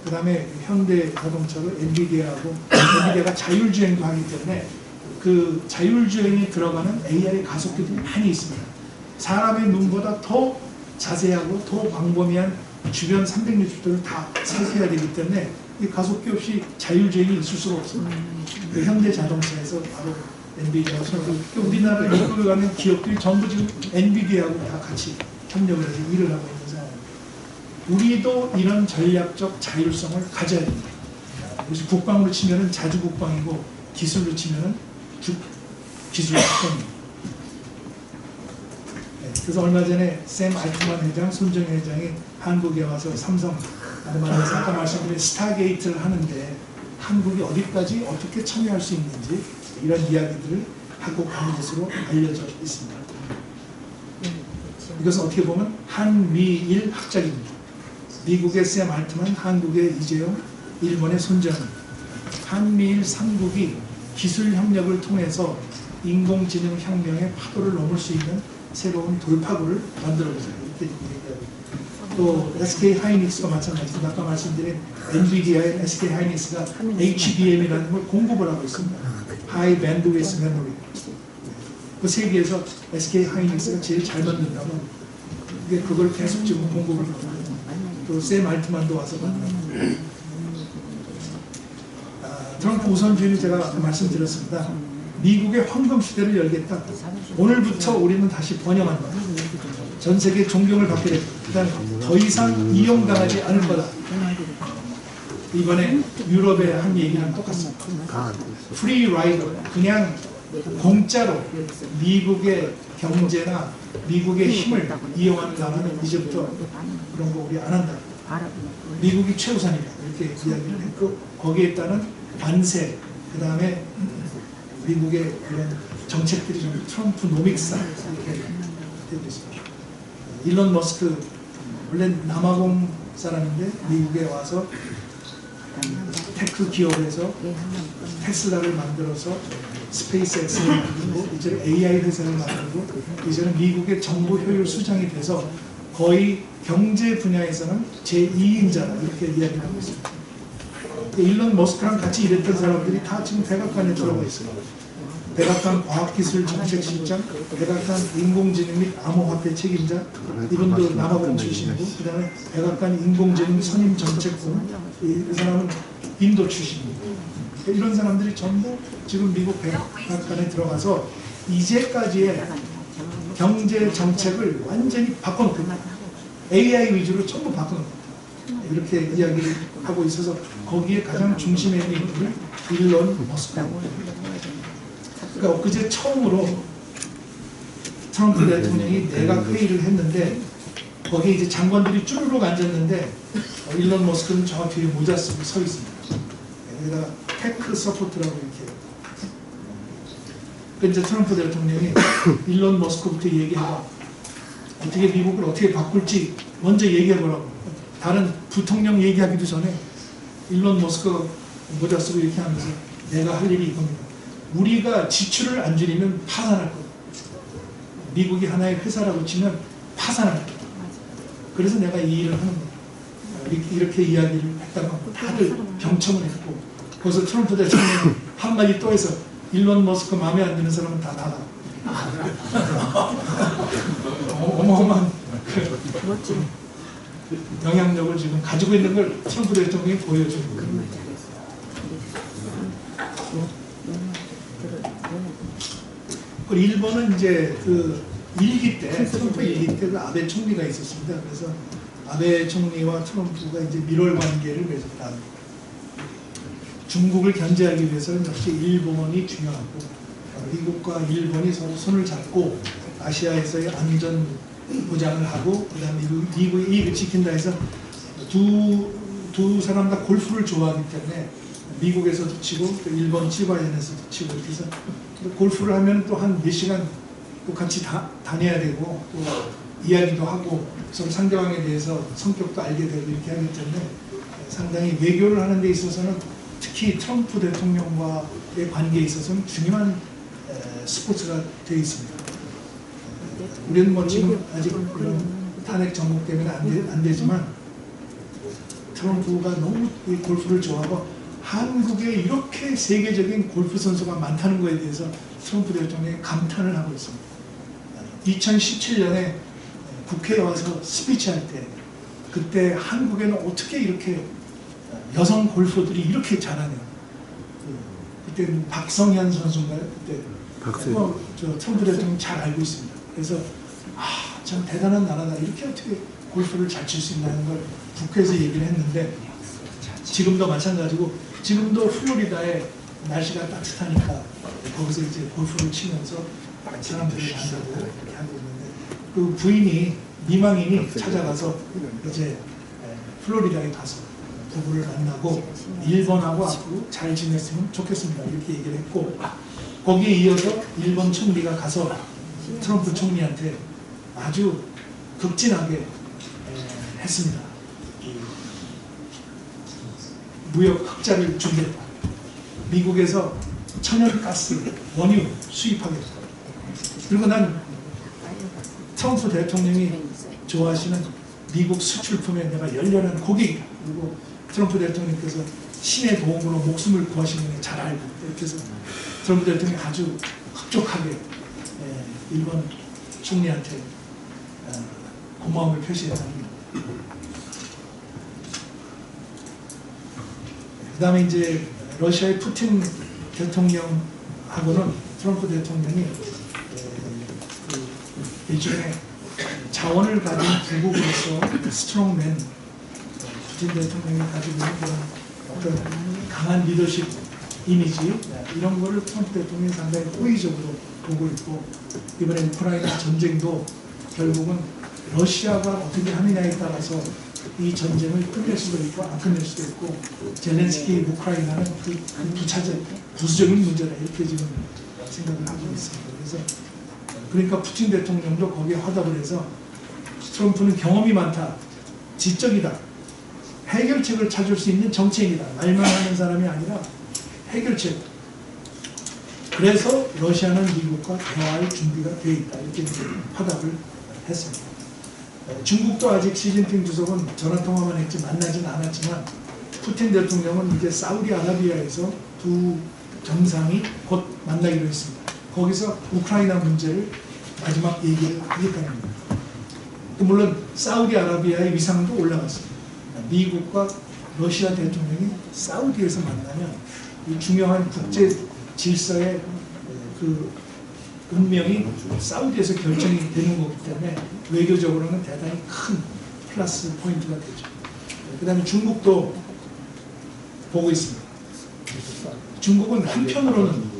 그 다음에 현대 자동차로 엔비디아가 자율주행도 하기 때문에 그 자율주행에 들어가는 AI 가속기들이 많이 있습니다. 사람의 눈보다 더 자세하고 더 광범위한 주변 360도를 다 살펴야 되기 때문에 이 가속기 없이 자율주행이 있을 수가 없습니다. 그 현대 자동차에서 바로 엔비디아가 우리나라 미국에 가는 기업들이 전부 지금 엔비디아하고 다 같이 협력을 해서 일을 하고 있는 상황입니다. 우리도 이런 전략적 자율성을 가져야 됩니다. 그래서 국방으로 치면은 자주국방이고, 기술로 치면은 기술 국방입니다. 네, 그래서 얼마 전에 샘 알트만 회장, 손정희 회장이 한국에 와서 삼성 만나서 아까 말씀드린 스타게이트를 하는데 한국이 어디까지 어떻게 참여할 수 있는지 이런 이야기들을 하고 가는 것으로 알려져 있습니다. 이것은 어떻게 보면 한미일 합작입니다. 미국의 샘 알트만, 한국의 이재용, 일본의 손정희, 한미일 3국이 기술 협력을 통해서 인공지능 혁명의 파도를 넘을 수 있는 새로운 돌파구를 만들어보자, 이렇게 얘기하고 있습니다. 또 SK 하이닉스가 마찬가지입니다. 아까 말씀드린 엔비디아의 SK 하이닉스가 HBM이라는 걸 공급을 하고 있습니다. 하이 밴드위스 메모리. 그 세계에서 SK 하이닉스가 제일 잘 만든다면 그걸 계속 지금 공급을 하고 있습니다. 또 샘 알트만도 와서 만나고. 트럼프 우선주의는 제가 아까 말씀드렸습니다. 미국의 황금 시대를 열겠다. 오늘부터 우리는 다시 번영한다. 전 세계 존경을 받게 됐다. 그다음 더 이상 이용당하지 않을 거다. 이번에 유럽의 한 얘기랑 똑같습니다. 프리 라이더, 그냥 공짜로 미국의 경제나 미국의 힘을 이용하는 나라는 이제부터 그런 거 우리 안 한다. 미국이 최우선이다. 이렇게 이야기를 했고, 거기에 따른 관세, 그 다음에 미국의 그런 정책들이 좀 트럼프 노믹사 이렇게 되고 있습니다. 일론 머스크 원래 남아공 사람인데 미국에 와서 테크 기업에서 테슬라를 만들어서 스페이스X를 만들고 이제 AI 회사를 만들고 이제는 미국의 정보 효율 수장이 돼서 거의 경제 분야에서는 제2인자다 이렇게 이야기를 하고 있습니다. 일론 머스크랑 같이 일했던 사람들이 다 지금 백악관에 들어가 있어요. 백악관 과학기술정책실장, 백악관 인공지능 및 암호화폐 책임자, 이분도 남아공 출신이고, 그 다음에 백악관 인공지능 선임정책부, 이 사람은 인도 출신입니다. 이런 사람들이 전부 지금 미국 백악관에 들어가서 이제까지의 경제 정책을 완전히 바꿔놓고 AI 위주로 전부 바꿔놓고 이렇게 이야기를 하고 있어서 거기에 가장 중심에 있는 인물이 일론 머스크입니다. 그러니까 그제 처음으로 트럼프 대통령이 내각 회의를 했는데 거기에 이제 장관들이 쭈르륵 앉았는데 일론 머스크는 저 뒤에 모자 쓰고 서 있습니다. 여기다가 테크 서포트라고 이렇게. 그러니까 이제 트럼프 대통령이 일론 머스크부터 얘기해봐. 어떻게 미국을 어떻게 바꿀지 먼저 얘기해보라고. 다른 부통령 얘기하기도 전에 일론 머스크가 모자 쓰고 이렇게 하면서 내가 할 일이 이겁니다. 우리가 지출을 안 줄이면 파산할 거예요. 미국이 하나의 회사라고 치면 파산할 거예요. 그래서 내가 이 일을 하는 거예요. 이렇게 이야기를 했다고 다들 경청을 했고 거기서 트럼프 대통령이 한마디 또 해서 일론 머스크 마음에 안 드는 사람은 다 나가. 어마어마한 영향력을 지금 가지고 있는 걸 트럼프 대통령이 보여주는 거예요. 일본은 이제 그 일기 때, 트럼프 일기 때 그 아베 총리가 있었습니다. 그래서 아베 총리와 트럼프가 이제 밀월 관계를 맺었다. 중국을 견제하기 위해서는 역시 일본이 중요하고 미국과 일본이 서로 손을 잡고 아시아에서의 안전 보장을 하고 그다음에 미국의 이익을 지킨다 해서 두 사람 다 골프를 좋아하기 때문에 미국에서도 치고 또 일본 치바현에서도 치고 이렇게 해서 골프를 하면 또 한 몇 시간 또 같이 다녀야 되고 또 이야기도 하고 서로 상대방에 대해서 성격도 알게 되고 이렇게 하기 때문에 상당히 외교를 하는 데 있어서는 특히 트럼프 대통령과의 관계에 있어서는 중요한 스포츠가 되어 있습니다. 우리는 뭐 지금 아직 그런 탄핵 정국 때문에 안 되지만 트럼프가 너무 이 골프를 좋아하고 한국에 이렇게 세계적인 골프 선수가 많다는 것에 대해서 트럼프 대통령이 감탄을 하고 있습니다. 2017년에 국회에 와서 스피치할 때 그때 한국에는 어떻게 이렇게 여성 골퍼들이 이렇게 잘하냐. 그때 박성현 선수인가요? 그때 저 트럼프 대통령이 잘 알고 있습니다. 그래서 참 대단한 나라다. 이렇게 어떻게 골프를 잘 칠 수 있냐는 걸 국회에서 얘기를 했는데 지금도 마찬가지고 지금도 플로리다에 날씨가 따뜻하니까 거기서 이제 골프를 치면서 사람들을 만나고 이렇게 하고 있는데 그 부인이 미망인이 찾아가서 이제 플로리다에 가서 부부를 만나고 일본하고 앞으로 잘 지냈으면 좋겠습니다 이렇게 얘기를 했고 거기에 이어서 일본 총리가 가서 트럼프 총리한테 아주 극진하게 했습니다. 무역 흑자를 준비했다. 미국에서 천연가스, 원유 수입하겠다. 그리고 난 트럼프 대통령이 좋아하시는 미국 수출품에 내가 열렬한 고객이다. 그리고 트럼프 대통령께서 신의 도움으로 목숨을 구하시는 게 잘 알고 이렇게 해서 트럼프 대통령이 아주 흡족하게 일본 총리한테 고마움을 표시했답니다. 그 다음에 이제 러시아의 푸틴 대통령하고는 트럼프 대통령이 일종의 자원을 가진 부국으로서 스트롱맨 푸틴 대통령이 가지고 있는 그런 어떤 강한 리더십 이미지 이런 거를 트럼프 대통령이 상당히 호의적으로 보고 있고 이번에 우크라이나 전쟁도 결국은 러시아가 어떻게 하느냐에 따라서 이 전쟁을 끝낼 수도 있고 안 끝낼 수도 있고 젤렌스키 우크라이나는 그 부수적인 문제다 이렇게 지금 생각을 하고 있습니다. 그래서 그러니까 푸틴 대통령도 거기에 화답을 해서 트럼프는 경험이 많다, 지적이다, 해결책을 찾을 수 있는 정치인이다. 말만 하는 사람이 아니라 해결책. 그래서 러시아는 미국과 대화할 준비가 되어 있다. 이렇게 화답을 했습니다. 중국도 아직 시진핑 주석은 전화통화만 했지 만나진 않았지만 푸틴 대통령은 이제 사우디아라비아에서 두 정상이 곧 만나기로 했습니다. 거기서 우크라이나 문제를 마지막 얘기를 하겠다는 겁니다. 물론 사우디아라비아의 위상도 올라갔습니다. 미국과 러시아 대통령이 사우디에서 만나면 이 중요한 국제 질서의 그 운명이 사우디에서 결정이 되는 거기 때문에 외교적으로는 대단히 큰 플러스 포인트가 되죠. 그 다음에 중국도 보고 있습니다. 중국은 한편으로는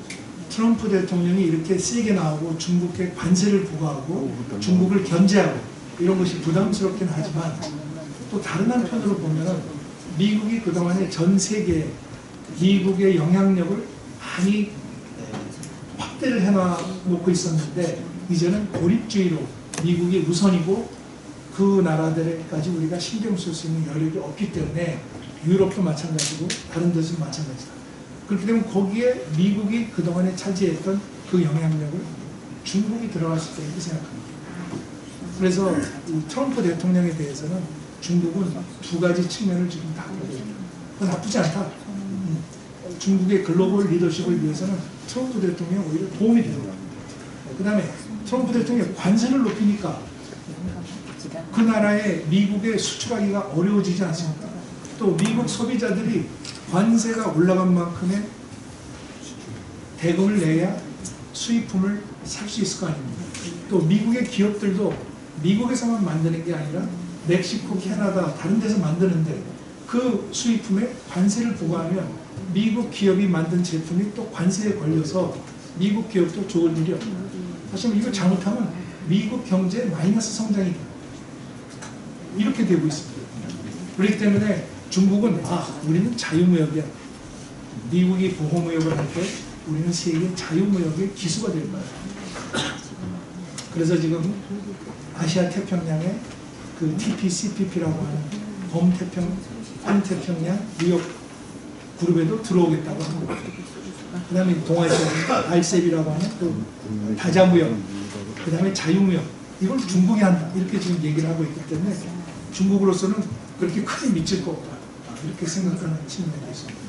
트럼프 대통령이 이렇게 세게 나오고 중국에 관세를 부과하고 중국을 견제하고 이런 것이 부담스럽긴 하지만 또 다른 한편으로 보면 미국이 그동안에 전 세계에 미국의 영향력을 많이 확대를 해놓고 있었는데 이제는 고립주의로 미국이 우선이고 그 나라들까지 우리가 신경 쓸 수 있는 여력이 없기 때문에 유럽도 마찬가지고 다른 데서도 마찬가지다. 그렇게 되면 거기에 미국이 그동안에 차지했던 그 영향력을 중국이 들어갈 수 있다 이렇게 생각합니다. 그래서 이 트럼프 대통령에 대해서는 중국은 두 가지 측면을 지금 다 보고 있습니다. 그건 나쁘지 않다. 중국의 글로벌 리더십을 위해서는 트럼프 대통령이 오히려 도움이 됩니다. 그 다음에 트럼프 대통령이 관세를 높이니까 그 나라에 미국에 수출하기가 어려워지지 않습니까? 또 미국 소비자들이 관세가 올라간 만큼의 대금을 내야 수입품을 살 수 있을 거 아닙니까? 또 미국의 기업들도 미국에서만 만드는 게 아니라 멕시코, 캐나다 다른 데서 만드는데 그 수입품에 관세를 부과하면 미국 기업이 만든 제품이 또 관세에 걸려서 미국 기업도 좋을 일이 없다. 사실 이거 잘못하면 미국 경제 마이너스 성장이 돼요. 이렇게 되고 있습니다. 그렇기 때문에 중국은 우리는 자유무역이야. 미국이 보호무역을 할 때 우리는 세계 자유무역의 기수가 될 거야. 그래서 지금 아시아 태평양에 그 TPCPP라고 하는 환태평양 무역 그룹에도 들어오겠다고 합니다. 그 다음에 동아시아 RCEP이라고 하는 또 다자무역, 그 다음에 자유무역, 이걸 중국이 한다. 이렇게 지금 얘기를 하고 있기 때문에 중국으로서는 그렇게 크게 미칠 거 없다. 이렇게 생각하는 측면이 있습니다.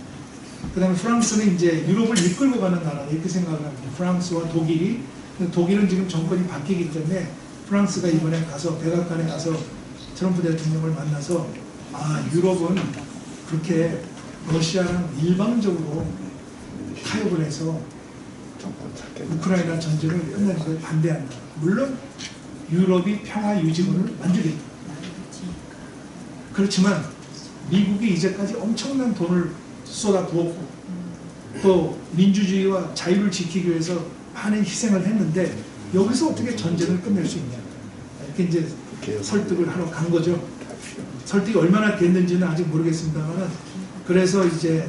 그 다음에 프랑스는 이제 유럽을 이끌고 가는 나라 이렇게 생각을 합니다. 프랑스와 독일은 지금 정권이 바뀌기 때문에 프랑스가 이번에 가서 백악관에 가서 트럼프 대통령을 만나서 유럽은 그렇게 러시아랑 일방적으로 타협을 해서 우크라이나 전쟁을 끝내는 걸 반대한다. 물론 유럽이 평화 유지군을 만들겠다. 그렇지만 미국이 이제까지 엄청난 돈을 쏟아부었고 또 민주주의와 자유를 지키기 위해서 많은 희생을 했는데 여기서 어떻게 전쟁을 끝낼 수 있냐. 이렇게 이제 설득을 하러 간 거죠. 설득이 얼마나 됐는지는 아직 모르겠습니다만 그래서 이제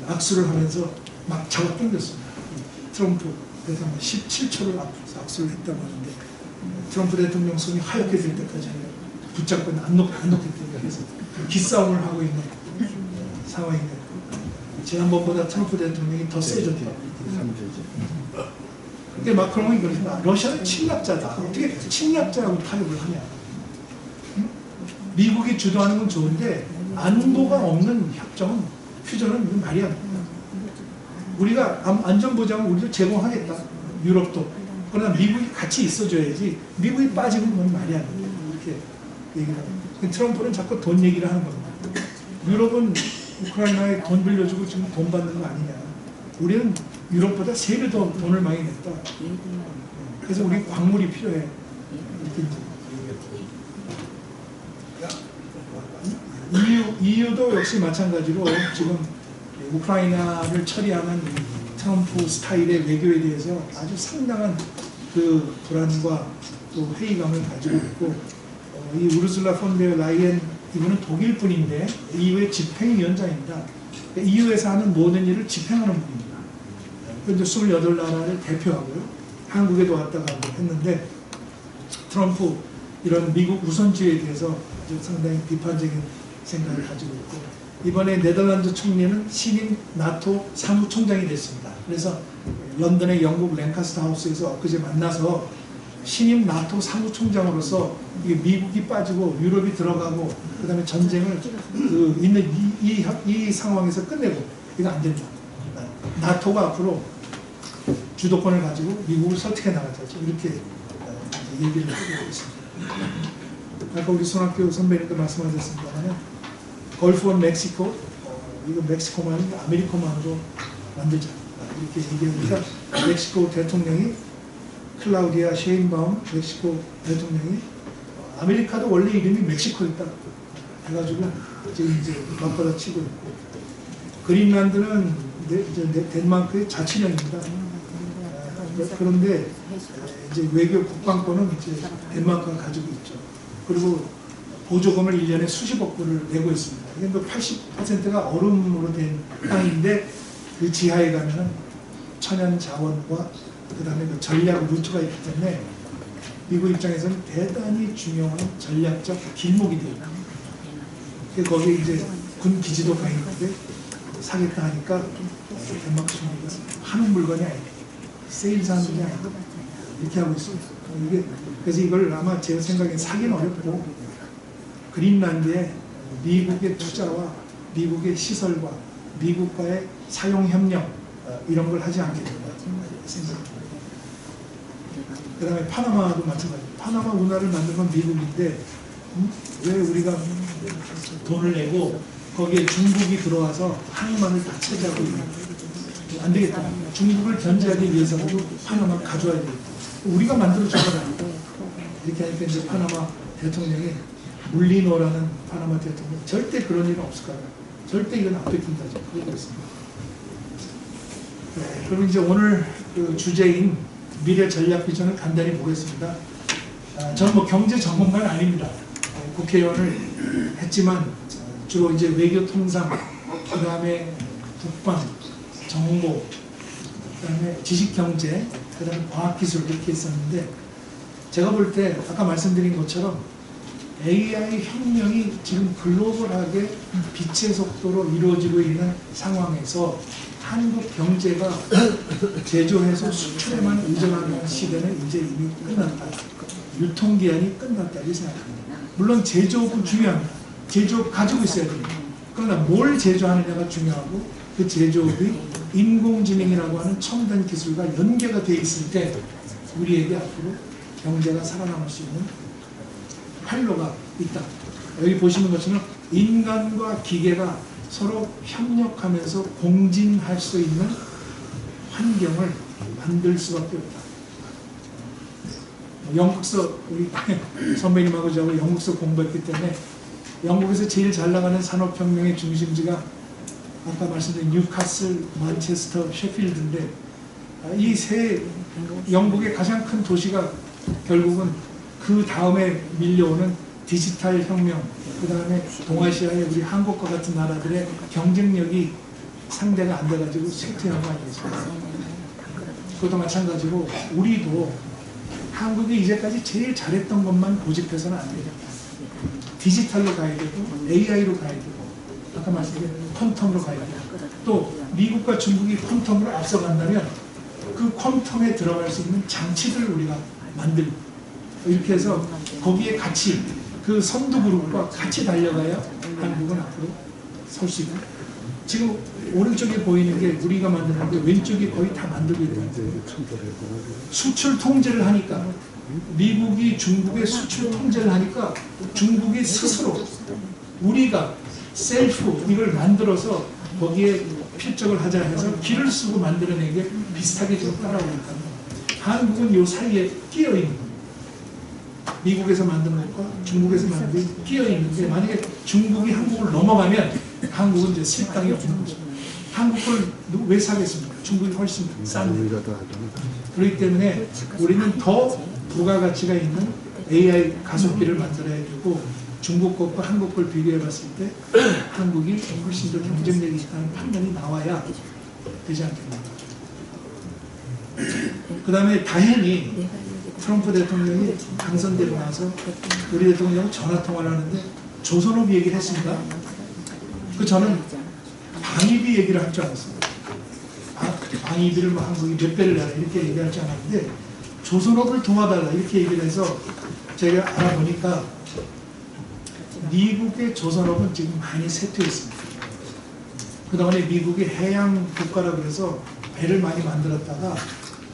악수를 하면서 막 잡아 당겼습니다. 트럼프 대통령 17초를 악수를 했다고 하는데 트럼프 대통령 손이 하얗게 될 때까지 붙잡고 안 놓겠다고 해서 기싸움을 하고 있는 상황인데 지난번보다 트럼프 대통령이 더 세졌다. 근데 마크롱이 그러니까 러시아는 침략자다. 어떻게 침략자하고 타협을 하냐. 미국이 주도하는 건 좋은데 안보가 없는 협정은 퓨전은 말이 안 됩니다. 우리가 안전보장을 우리도 제공하겠다. 유럽도. 그러나 미국이 같이 있어줘야지 미국이 빠지면 그건 말이 안 됩니다. 이렇게 얘기를 합니다. 트럼프는 자꾸 돈 얘기를 하는 겁니다. 유럽은 우크라이나에 돈 빌려주고 지금 돈 받는 거 아니냐. 우리는 유럽보다 3배 더 돈을 많이 냈다. 그래서 우리 광물이 필요해. EU도 역시 마찬가지로 지금 우크라이나를 처리하는 트럼프 스타일의 외교에 대해서 아주 상당한 그 불안과 또 회의감을 가지고 있고 이 우르슬라 폰데어 라이엔 이분은 독일 분인데 EU의 집행위원장입니다. EU에서 하는 모든 일을 집행하는 분입니다. 현재 28나라를 대표하고요. 한국에도 왔다 가고 했는데 트럼프 이런 미국 우선주의에 대해서 아주 상당히 비판적인 생각을 가지고 있고 이번에 네덜란드 총리는 신임 나토 사무총장이 됐습니다. 그래서 런던의 영국 랭카스터 하우스에서 엊그제 만나서 신임 나토 사무총장으로서 이게 미국이 빠지고 유럽이 들어가고 그다음에 전쟁을 있는 이 상황에서 끝내고 이거 안 된다. 나토가 앞으로 주도권을 가지고 미국을 설득해 나가자 이렇게 얘기를 하고 있습니다. 아까 우리 손학규 선배님도 말씀하셨습니다만 걸프원 멕시코 이거 멕시코만 아니고 아메리카만으로 만들자 이렇게 얘기하니까 멕시코 대통령이 클라우디아 셰인바움 멕시코 대통령이 아메리카도 원래 이름이 멕시코였다 해가지고 지금 이제 맞받아치고 있고 그린란드는 덴마크의 자치령입니다. 그런데 이제 외교 국방권은 이제 덴마크가 가지고 있죠. 그리고 보조금을 1년에 수십억 불을 내고 있습니다. 이게 뭐 80%가 얼음으로 된 땅인데 그 지하에 가면은 천연 자원과 그 다음에 그 전략 루트가 있기 때문에 미국 입장에서는 대단히 중요한 전략적 길목이 됩니다. 거기에 이제 군 기지도 가 있는데 사겠다 하니까 덴마크 총리가 하는 물건이 아니에요. 세일사는 게 아니고 이렇게 하고 있습니다. 그래서 이걸 아마 제 생각엔 사기는 어렵고 그린란드에 미국의 투자와 미국의 시설과 미국과의 사용협력 이런 걸 하지 않겠다 생각합니다. 그 다음에 파나마도 마찬가지입니다. 파나마 운하를 만든 건 미국인데 왜 우리가 돈을 내고 거기에 중국이 들어와서 항만을 다 차지하고 있는 안 되겠다. 중국을 견제하기 위해서라도 파나마 가져와야 되겠다. 우리가 만들어 줘라. 이렇게 하니까 이제 파나마 대통령이 물리노라는 파나마 대통령 절대 그런 일은 없을 거야. 절대 이건 안 뺏긴다. 그러고 있습니다. 네, 그럼 이제 오늘 그 주제인 미래 전략 비전을 간단히 보겠습니다. 저는 뭐 경제 전문가는 아닙니다. 국회의원을 했지만 주로 이제 외교 통상, 그 다음에 국방, 정보, 그 다음에 지식 경제, 그 다음에 과학 기술 이렇게 있었는데 제가 볼 때 아까 말씀드린 것처럼 AI 혁명이 지금 글로벌하게 빛의 속도로 이루어지고 있는 상황에서 한국 경제가 제조해서 수출에만 의존하는 시대는 이제 이미 끝났다. 유통기한이 끝났다 이 생각합니다. 물론 제조업은 중요합니다. 제조업 가지고 있어야 됩니다. 그러나 뭘 제조하느냐가 중요하고 그 제조업이 인공지능이라고 하는 첨단 기술과 연계가 돼 있을 때 우리에게 앞으로 경제가 살아남을 수 있는 활로가 있다. 여기 보시는 것처럼 인간과 기계가 서로 협력하면서 공진할 수 있는 환경을 만들 수밖에 없다. 영국서 우리 선배님하고 저하고 영국서 공부했기 때문에 영국에서 제일 잘 나가는 산업혁명의 중심지가 아까 말씀드린 뉴카슬, 만체스터, 셰필드인데 이 세 영국의 가장 큰 도시가 결국은 그 다음에 밀려오는 디지털 혁명, 그 다음에 동아시아의 우리 한국과 같은 나라들의 경쟁력이 상대가 안 돼가지고 쇠퇴한 거 아니겠습니까? 그것도 마찬가지고 우리도 한국이 이제까지 제일 잘했던 것만 고집해서는 안 되겠다. 디지털로 가야 되고 AI로 가야 되고 아까 말씀드린 퀀텀으로 가야 되고 또 미국과 중국이 퀀텀으로 앞서간다면 그 퀀텀에 들어갈 수 있는 장치들을 우리가 만들고 이렇게 해서 거기에 같이 그 선두그룹과 같이 달려가야 한국은 앞으로 설 수 있다. 지금 오른쪽에 보이는 게 우리가 만드는데 왼쪽이 거의 다 만들고 있다. 수출 통제를 하니까 미국이 중국의 수출 통제를 하니까 중국이 스스로 우리가 셀프 이걸 만들어서 거기에 필적을 하자 해서 길을 쓰고 만들어낸 게 비슷하게 지금 따라오니까 한국은 요 사이에 끼어 있는 겁니다. 미국에서 만든 것과 중국에서 만든 게 끼어 있는데 만약에 중국이 한국을 넘어가면 한국은 이제 실 땅이 없는 거죠. 한국 걸 왜 사겠습니까? 중국이 훨씬 싼데. 그렇기 때문에 우리는 더 부가가치가 있는 AI 가속기를 만들어야 되고 중국 것과 한국 걸 비교해 봤을 때 한국이 훨씬 더 경쟁력이 있다는 판단이 나와야 되지 않겠나. 그 다음에 당연히 트럼프 대통령이 당선되고 나서 우리 대통령하고 전화통화를 하는데 조선업 얘기를 했습니다. 저는 방위비 얘기를 할 줄 알았어요. 방위비를 뭐 한국이 몇 배를 내라 이렇게 얘기할 줄 알았는데 조선업을 도와달라 이렇게 얘기를 해서 제가 알아보니까 미국의 조선업은 지금 많이 쇠퇴했습니다. 그동안에 미국이 해양 국가라고 해서 배를 많이 만들었다가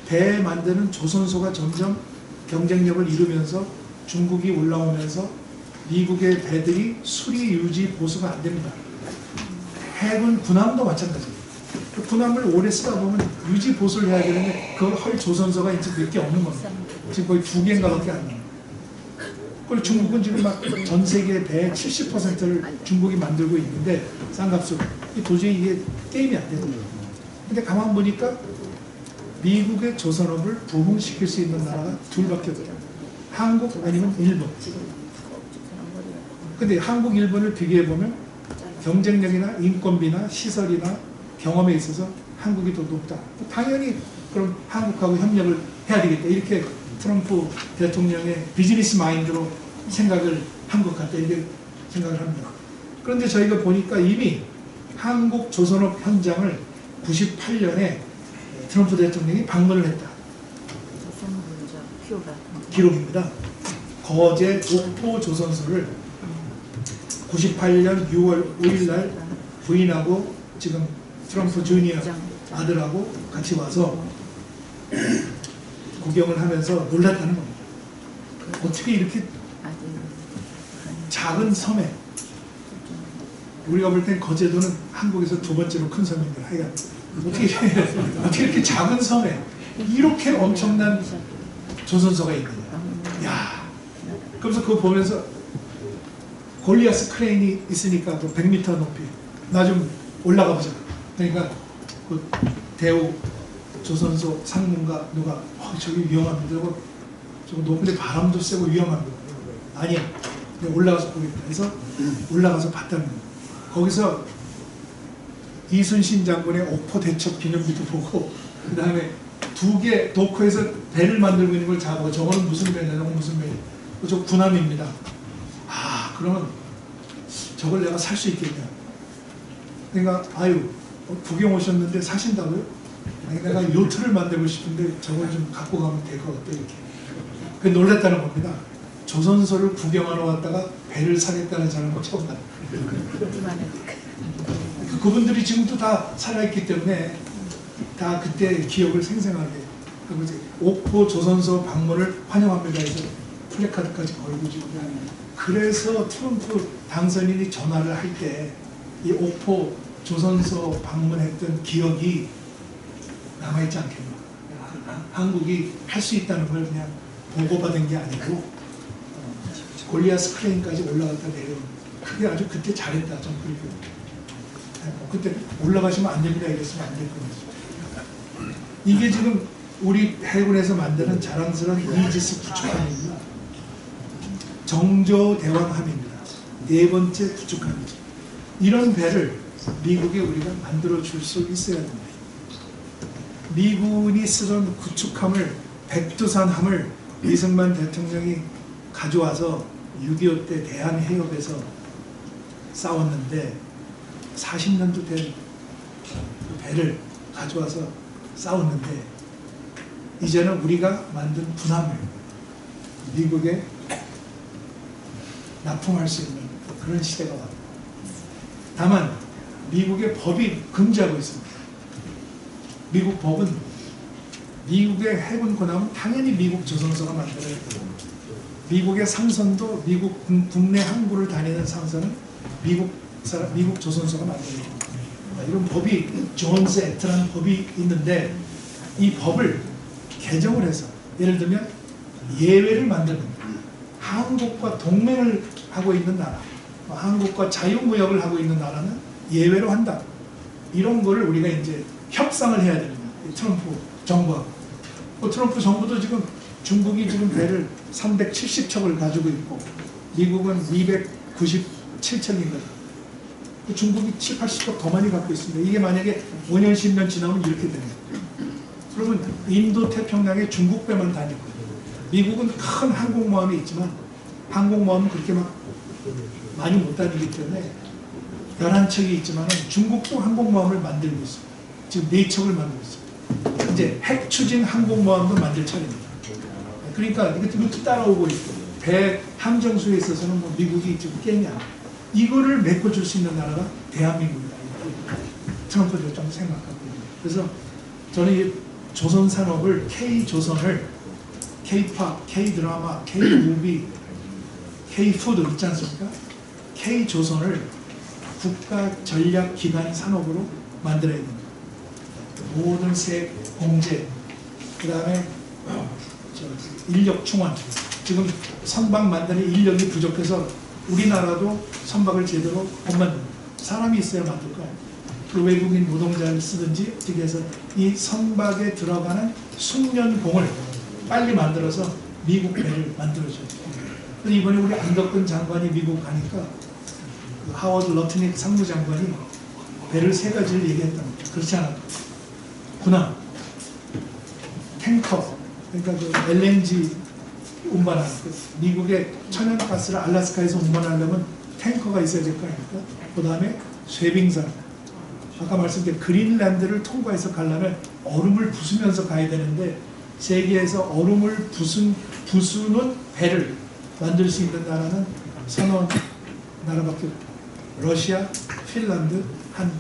배 만드는 조선소가 점점 경쟁력을 잃으면서 중국이 올라오면서 미국의 배들이 수리 유지 보수가 안 됩니다. 해군 군함도 마찬가지예요. 그 군함을 오래 쓰다 보면 유지 보수를 해야 되는데 그걸 할 조선소가 이제 몇 개 없는 겁니다. 지금 거의 2개인가밖에 안 나요. 그리고 중국은 지금 막 전 세계 배의 70%를 중국이 만들고 있는데 쌍값으로 도저히 이게 게임이 안 되는 거예요. 근데 가만 보니까 미국의 조선업을 부흥시킬 수 있는 나라가 둘밖에 없어요. 한국 아니면 일본. 근데 한국, 일본을 비교해보면 경쟁력이나 인건비나 시설이나 경험에 있어서 한국이 더 높다. 당연히 그럼 한국하고 협력을 해야 되겠다. 이렇게 트럼프 대통령의 비즈니스 마인드로 생각을 한 것 같다. 이렇게 생각을 합니다. 그런데 저희가 보니까 이미 한국 조선업 현장을 98년에 트럼프 대통령이 방문을 했다. 기록입니다. 거제 옥포 조선소를 98년 6월 5일 날 부인하고 지금 트럼프 주니어 아들하고 같이 와서 구경을 하면서 놀랐다는 겁니다. 어떻게 이렇게 작은 섬에, 우리가 볼 땐 거제도는 한국에서 두 번째로 큰 섬입니다. 하여간 어떻게 이렇게 작은 섬에 이렇게 엄청난 조선소가 있느냐. 야, 그래서 그거 보면서 골리아스 크레인이 있으니까 또 100m 높이 나 좀 올라가 보자. 그러니까 그 대우 조선소 상무가 누가 저기 위험합니다. 저거 높은데 바람도 세고 위험합니다. 아니야. 올라가서 보겠다 해서 올라가서 봤다는 거예요. 거기서 이순신 장군의 옥포 대첩 기념비도 보고 그 다음에 2개 도커에서 배를 만들고 있는 걸 잡고 저거는 무슨 배냐 저건 무슨 배냐 저 군함입니다. 아 그러면 저걸 내가 살 수 있겠냐. 그러니까 아유 구경 오셨는데 사신다고요? 아니 내가 요트를 만들고 싶은데 저걸 좀 갖고 가면 될 것 같다 이렇게. 그 놀랬다는 겁니다. 조선소를 구경하러 왔다가 배를 사겠다는 사람은 처음 봤어요. 그분들이 지금도 다 살아있기 때문에 다 그때 기억을 생생하게 하고 이제 옥포 조선소 방문을 환영합니다 해서 플래카드까지 걸고 지금 그래서 트럼프 당선인이 전화를 할 때 이 옥포 조선소 방문했던 기억이 남아있지 않겠나. 한국이 할 수 있다는 걸 그냥 보고받은 게 아니고 골리아스 크레인까지 올라갔다 내려온. 그게 아주 그때 잘했다. 좀 그렇게. 그때 올라가시면 안 됩니다. 이랬으면 안 될 거예요. 이게 지금 우리 해군에서 만드는 자랑스러운 이지스 구축함입니다. 정조대왕함입니다. 4번째 구축함이죠. 이런 배를 미국에 우리가 만들어줄 수 있어야 됩니다. 미군이 쓰던 구축함을 백두산함을 이승만 대통령이 가져와서 6.25 때 대한해협에서 싸웠는데 40년도 된 그 배를 가져와서 싸웠는데 이제는 우리가 만든 군함을 미국에 납품할 수 있는 그런 시대가 왔다. 다만 미국의 법이 금지하고 있습니다. 미국 법은 미국의 해군 군함은 당연히 미국 조선소가 만들어야 되고 미국의 상선도 미국 국내 항구를 다니는 상선은 미국 조선소가 만들어야 됩니다. 이런 법이 존스 액트라는 법이 있는데 이 법을 개정을 해서 예를 들면 예외를 만드는 한국과 동맹을 하고 있는 나라, 한국과 자유무역을 하고 있는 나라는 예외로 한다. 이런 거를 우리가 이제 협상을 해야 됩니다. 트럼프 정부하고. 트럼프 정부도 지금 중국이 지금 배를 370척을 가지고 있고 미국은 297척인가. 중국이 7, 80척 더 많이 갖고 있습니다. 이게 만약에 5년, 10년 지나면 이렇게 됩니다. 그러면 인도 태평양에 중국배만 다녔거든요. 미국은 큰 항공모함이 있지만 항공모함은 그렇게 막 많이 못 다니기 때문에 11척이 있지만 중국도 항공모함을 만들고 있어요. 지금 4척을 만들고 있어요. 이제 핵 추진 항공모함도 만들 차례입니다. 그러니까 이것도 따라오고 있고, 배 함정수에 있어서는 뭐 미국이 지금 게임이 아니에요. 이거를 메꿔줄 수 있는 나라가 대한민국이다. 트럼프 대통령 생각하고 있는. 그래서 저는 이 조선 산업을 K조선을 K팝, K드라마, K무비, K푸드 있지 않습니까? K조선을 국가 전략 기반 산업으로 만들어야 됩니다. 모든 세 공제, 그 다음에 인력 충원. 지금 선박 만드는 인력이 부족해서 우리나라도 선박을 제대로 못 만듭니다. 사람이 있어야 만들 거예요. 그 외국인 노동자를 쓰든지 어떻게 해서 이 선박에 들어가는 숙련공을 빨리 만들어서 미국 배를 만들어줘야 돼요. 이번에 우리 안덕근 장관이 미국 가니까 그 하워드 러트닉 상무장관이 배를 3가지를 얘기했답니다. 그렇지 않아요. 군함, 탱커, 그러니까 그 LNG 운반하는 미국의 천연가스를 알래스카에서 운반하려면 탱커가 있어야 될 거 아닙니까? 그 다음에 쇠빙선. 아까 말씀드린 그린란드를 통과해서 가려면 얼음을 부수면서 가야 되는데 세계에서 얼음을 부수는 배를 만들 수 있는 나라는 서너 나라밖에 없고 러시아, 핀란드, 한국.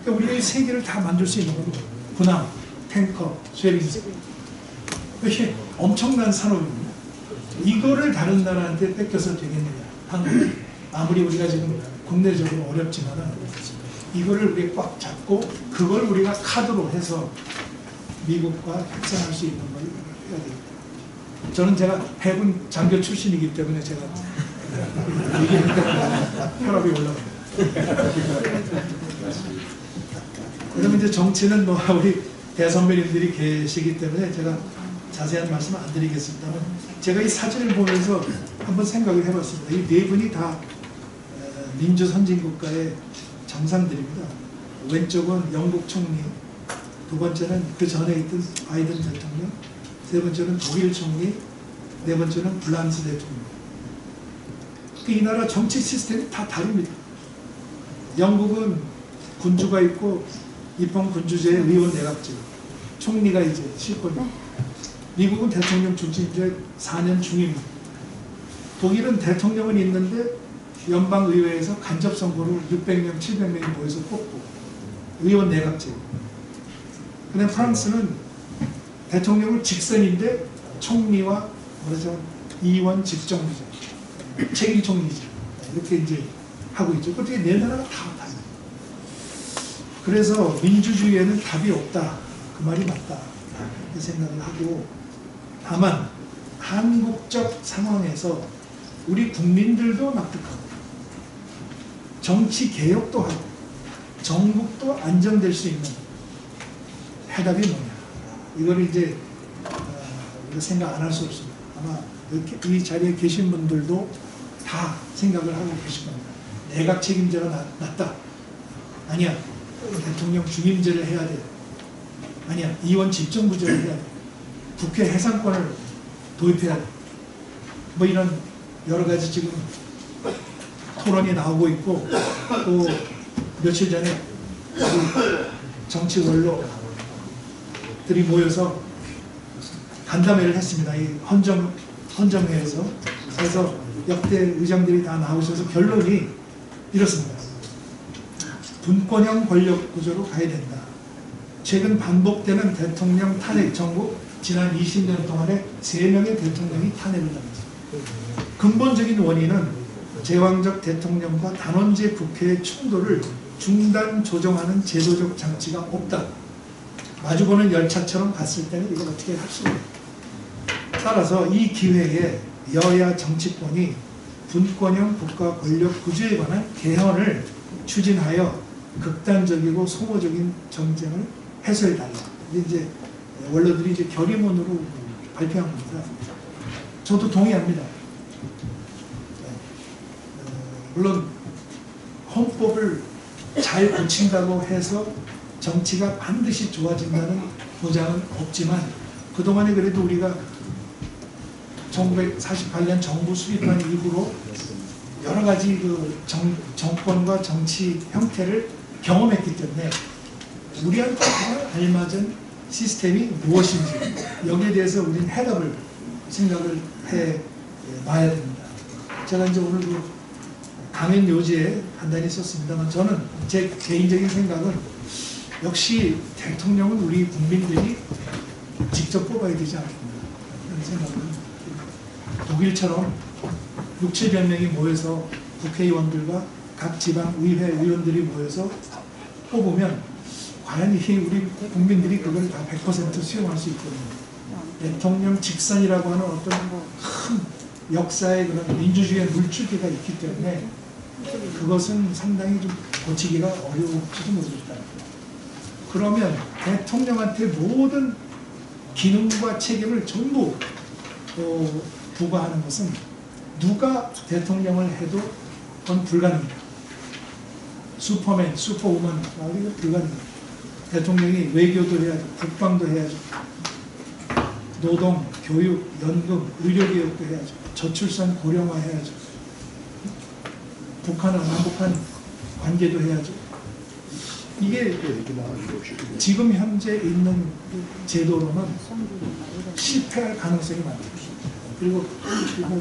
그러니까 우리가 이 3개를 다 만들 수 있는 거고 군함, 탱커, 쇠빙선. 이것이 엄청난 산업입니다. 이거를 다른 나라한테 뺏겨서 되겠느냐. 한국. 아무리 우리가 지금 국내적으로 어렵지만 이거를 우리 꽉 잡고 그걸 우리가 카드로 해서 미국과 협상할 수 있는 걸 해야 됩니다. 저는 제가 해군 장교 출신이기 때문에 제가 얘기하니까 혈압이 올라갑니다. 그러면 이제 정치는 뭐 우리 대선배님들이 계시기 때문에 제가 자세한 말씀 안 드리겠습니다만 제가 이 사진을 보면서 한번 생각을 해봤습니다. 이 4분이 다 민주 선진국가의 정상들입니다. 왼쪽은 영국 총리, 2번째는 그 전에 있던 바이든 대통령, 3번째는 독일 총리, 4번째는 프랑스 대통령. 이 나라 정치 시스템이 다 다릅니다. 영국은 군주가 있고 입헌 군주제의 의원 내각제, 총리가 이제 실권입니다. 미국은 대통령 중진제 4년 중입니다. 독일은 대통령은 있는데 연방의회에서 간접선거로 600명, 700명이 모여서 뽑고 의원 내각제. 그다음 프랑스는 대통령은 직선인데 총리와 뭐라죠? 의원 직정부제, 책임 총리제 이렇게 이제 하고 있죠. 어떻게 네 나라가 다 달라요. 그래서 민주주의에는 답이 없다. 그 말이 맞다. 이렇게 생각을 하고 다만 한국적 상황에서 우리 국민들도 납득하고 정치 개혁도 하고 전국도 안정될 수 있는 해답이 뭐냐. 이걸 이제 우리가 생각 안 할 수 없습니다. 아마 이렇게 이 자리에 계신 분들도 다 생각을 하고 계실 겁니다. 내각 책임제가 낫다. 아니야. 대통령 중임제를 해야 돼. 아니야. 의원 집정부제를 해야 돼. 국회 해산권을 도입해야 돼. 뭐 이런 여러 가지 지금 토론이 나오고 있고 또 며칠 전에 정치 원로들이 모여서 간담회를 했습니다. 이 헌정회에서. 그래서 역대 의장들이 다 나오셔서 결론이 이렇습니다. 분권형 권력 구조로 가야 된다. 최근 반복되는 대통령 탄핵 정부 지난 20년 동안에 3명의 대통령이 탄핵을 당했습니다. 근본적인 원인은 제왕적 대통령과 단원제 국회의 충돌을 중단 조정하는 제도적 장치가 없다. 마주보는 열차처럼 갔을 때는 이걸 어떻게 할 수 없다. 따라서 이 기회에 여야 정치권이 분권형 국가 권력 구조에 관한 개헌을 추진하여 극단적이고 소모적인 정쟁을 해소해달라. 이제 원로들이 이제 결의문으로 발표한 겁니다. 저도 동의합니다. 물론 헌법을 잘 고친다고 해서 정치가 반드시 좋아진다는 보장은 없지만 그동안에 그래도 우리가 1948년 정부 수립한 이후로 여러 가지 그 정권과 정치 형태를 경험했기 때문에 우리한테 알맞은 시스템이 무엇인지 여기에 대해서 우리는 해답을 생각을 해 봐야 됩니다. 제가 이제 오늘 그 강연 요지에 간단히 썼습니다만 저는 제 개인적인 생각은 역시 대통령은 우리 국민들이 직접 뽑아야 되지 않겠나 그런 생각은 독일처럼 6, 700 명이 모여서 국회의원들과 각 지방 의회 의원들이 모여서 뽑으면 과연 이 우리 국민들이 그걸 다 100% 수용할 수 있거든요. 대통령 직선이라고 하는 어떤 큰 역사의 그런 민주주의의 물줄기가 있기 때문에 그것은 상당히 좀 고치기가 어려울지도 모르겠다. 그러면 대통령한테 모든 기능과 책임을 전부 부과하는 것은 누가 대통령을 해도 그건 불가능합니다. 슈퍼맨, 슈퍼우먼 이거 불가능합니다. 대통령이 외교도 해야죠. 국방도 해야죠. 노동, 교육, 연금, 의료개혁도 해야죠. 저출산 고령화 해야죠. 북한과 남북한 관계도 해야죠. 이게 지금 현재 있는 제도로는 실패할 가능성이 많습니다. 그리고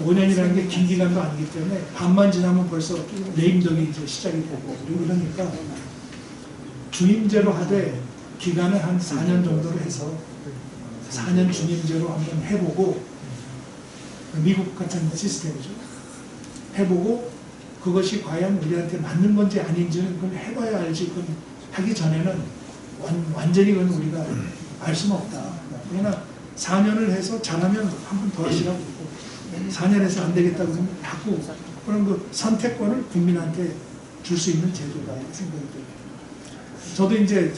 5년이라는 게 긴 기간도 아니기 때문에 반만 지나면 벌써 레임덕이 이제 시작이 되고 이러니까 주임제로 하되 기간을 한 4년 정도로 해서 4년 주임제로 한번 해보고 미국 같은 시스템이죠. 해보고 그것이 과연 우리한테 맞는 건지 아닌지는 그건 해봐야 알지 그건 하기 전에는 완전히 그건 우리가 알 수는 없다. 그러나 4년을 해서 잘하면 한 번 더 하시라고 그러고 4년 해서 안 되겠다 그러면 바꾸고 그런 그 선택권을 국민한테 줄 수 있는 제도다 이렇게 생각이 들어요. 저도 이제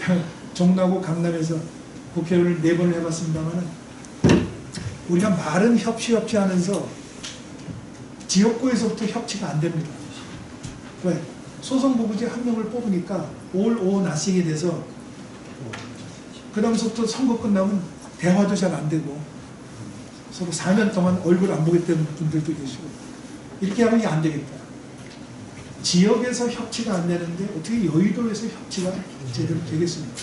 종로하고 강남에서 국회의원을 4번을 해봤습니다만 우리가 말은 협치하면서 지역구에서부터 협치가 안 됩니다. 왜? 소선거구제 한 명을 뽑으니까 all or nothing이 돼서 그 다음부터 선거 끝나면 대화도 잘 안 되고 서로 4년 동안 얼굴 안 보겠다는 분들도 계시고 이렇게 하면 안 되겠다. 지역에서 협치가 안 되는데 어떻게 여의도에서 협치가 제대로 되겠습니까?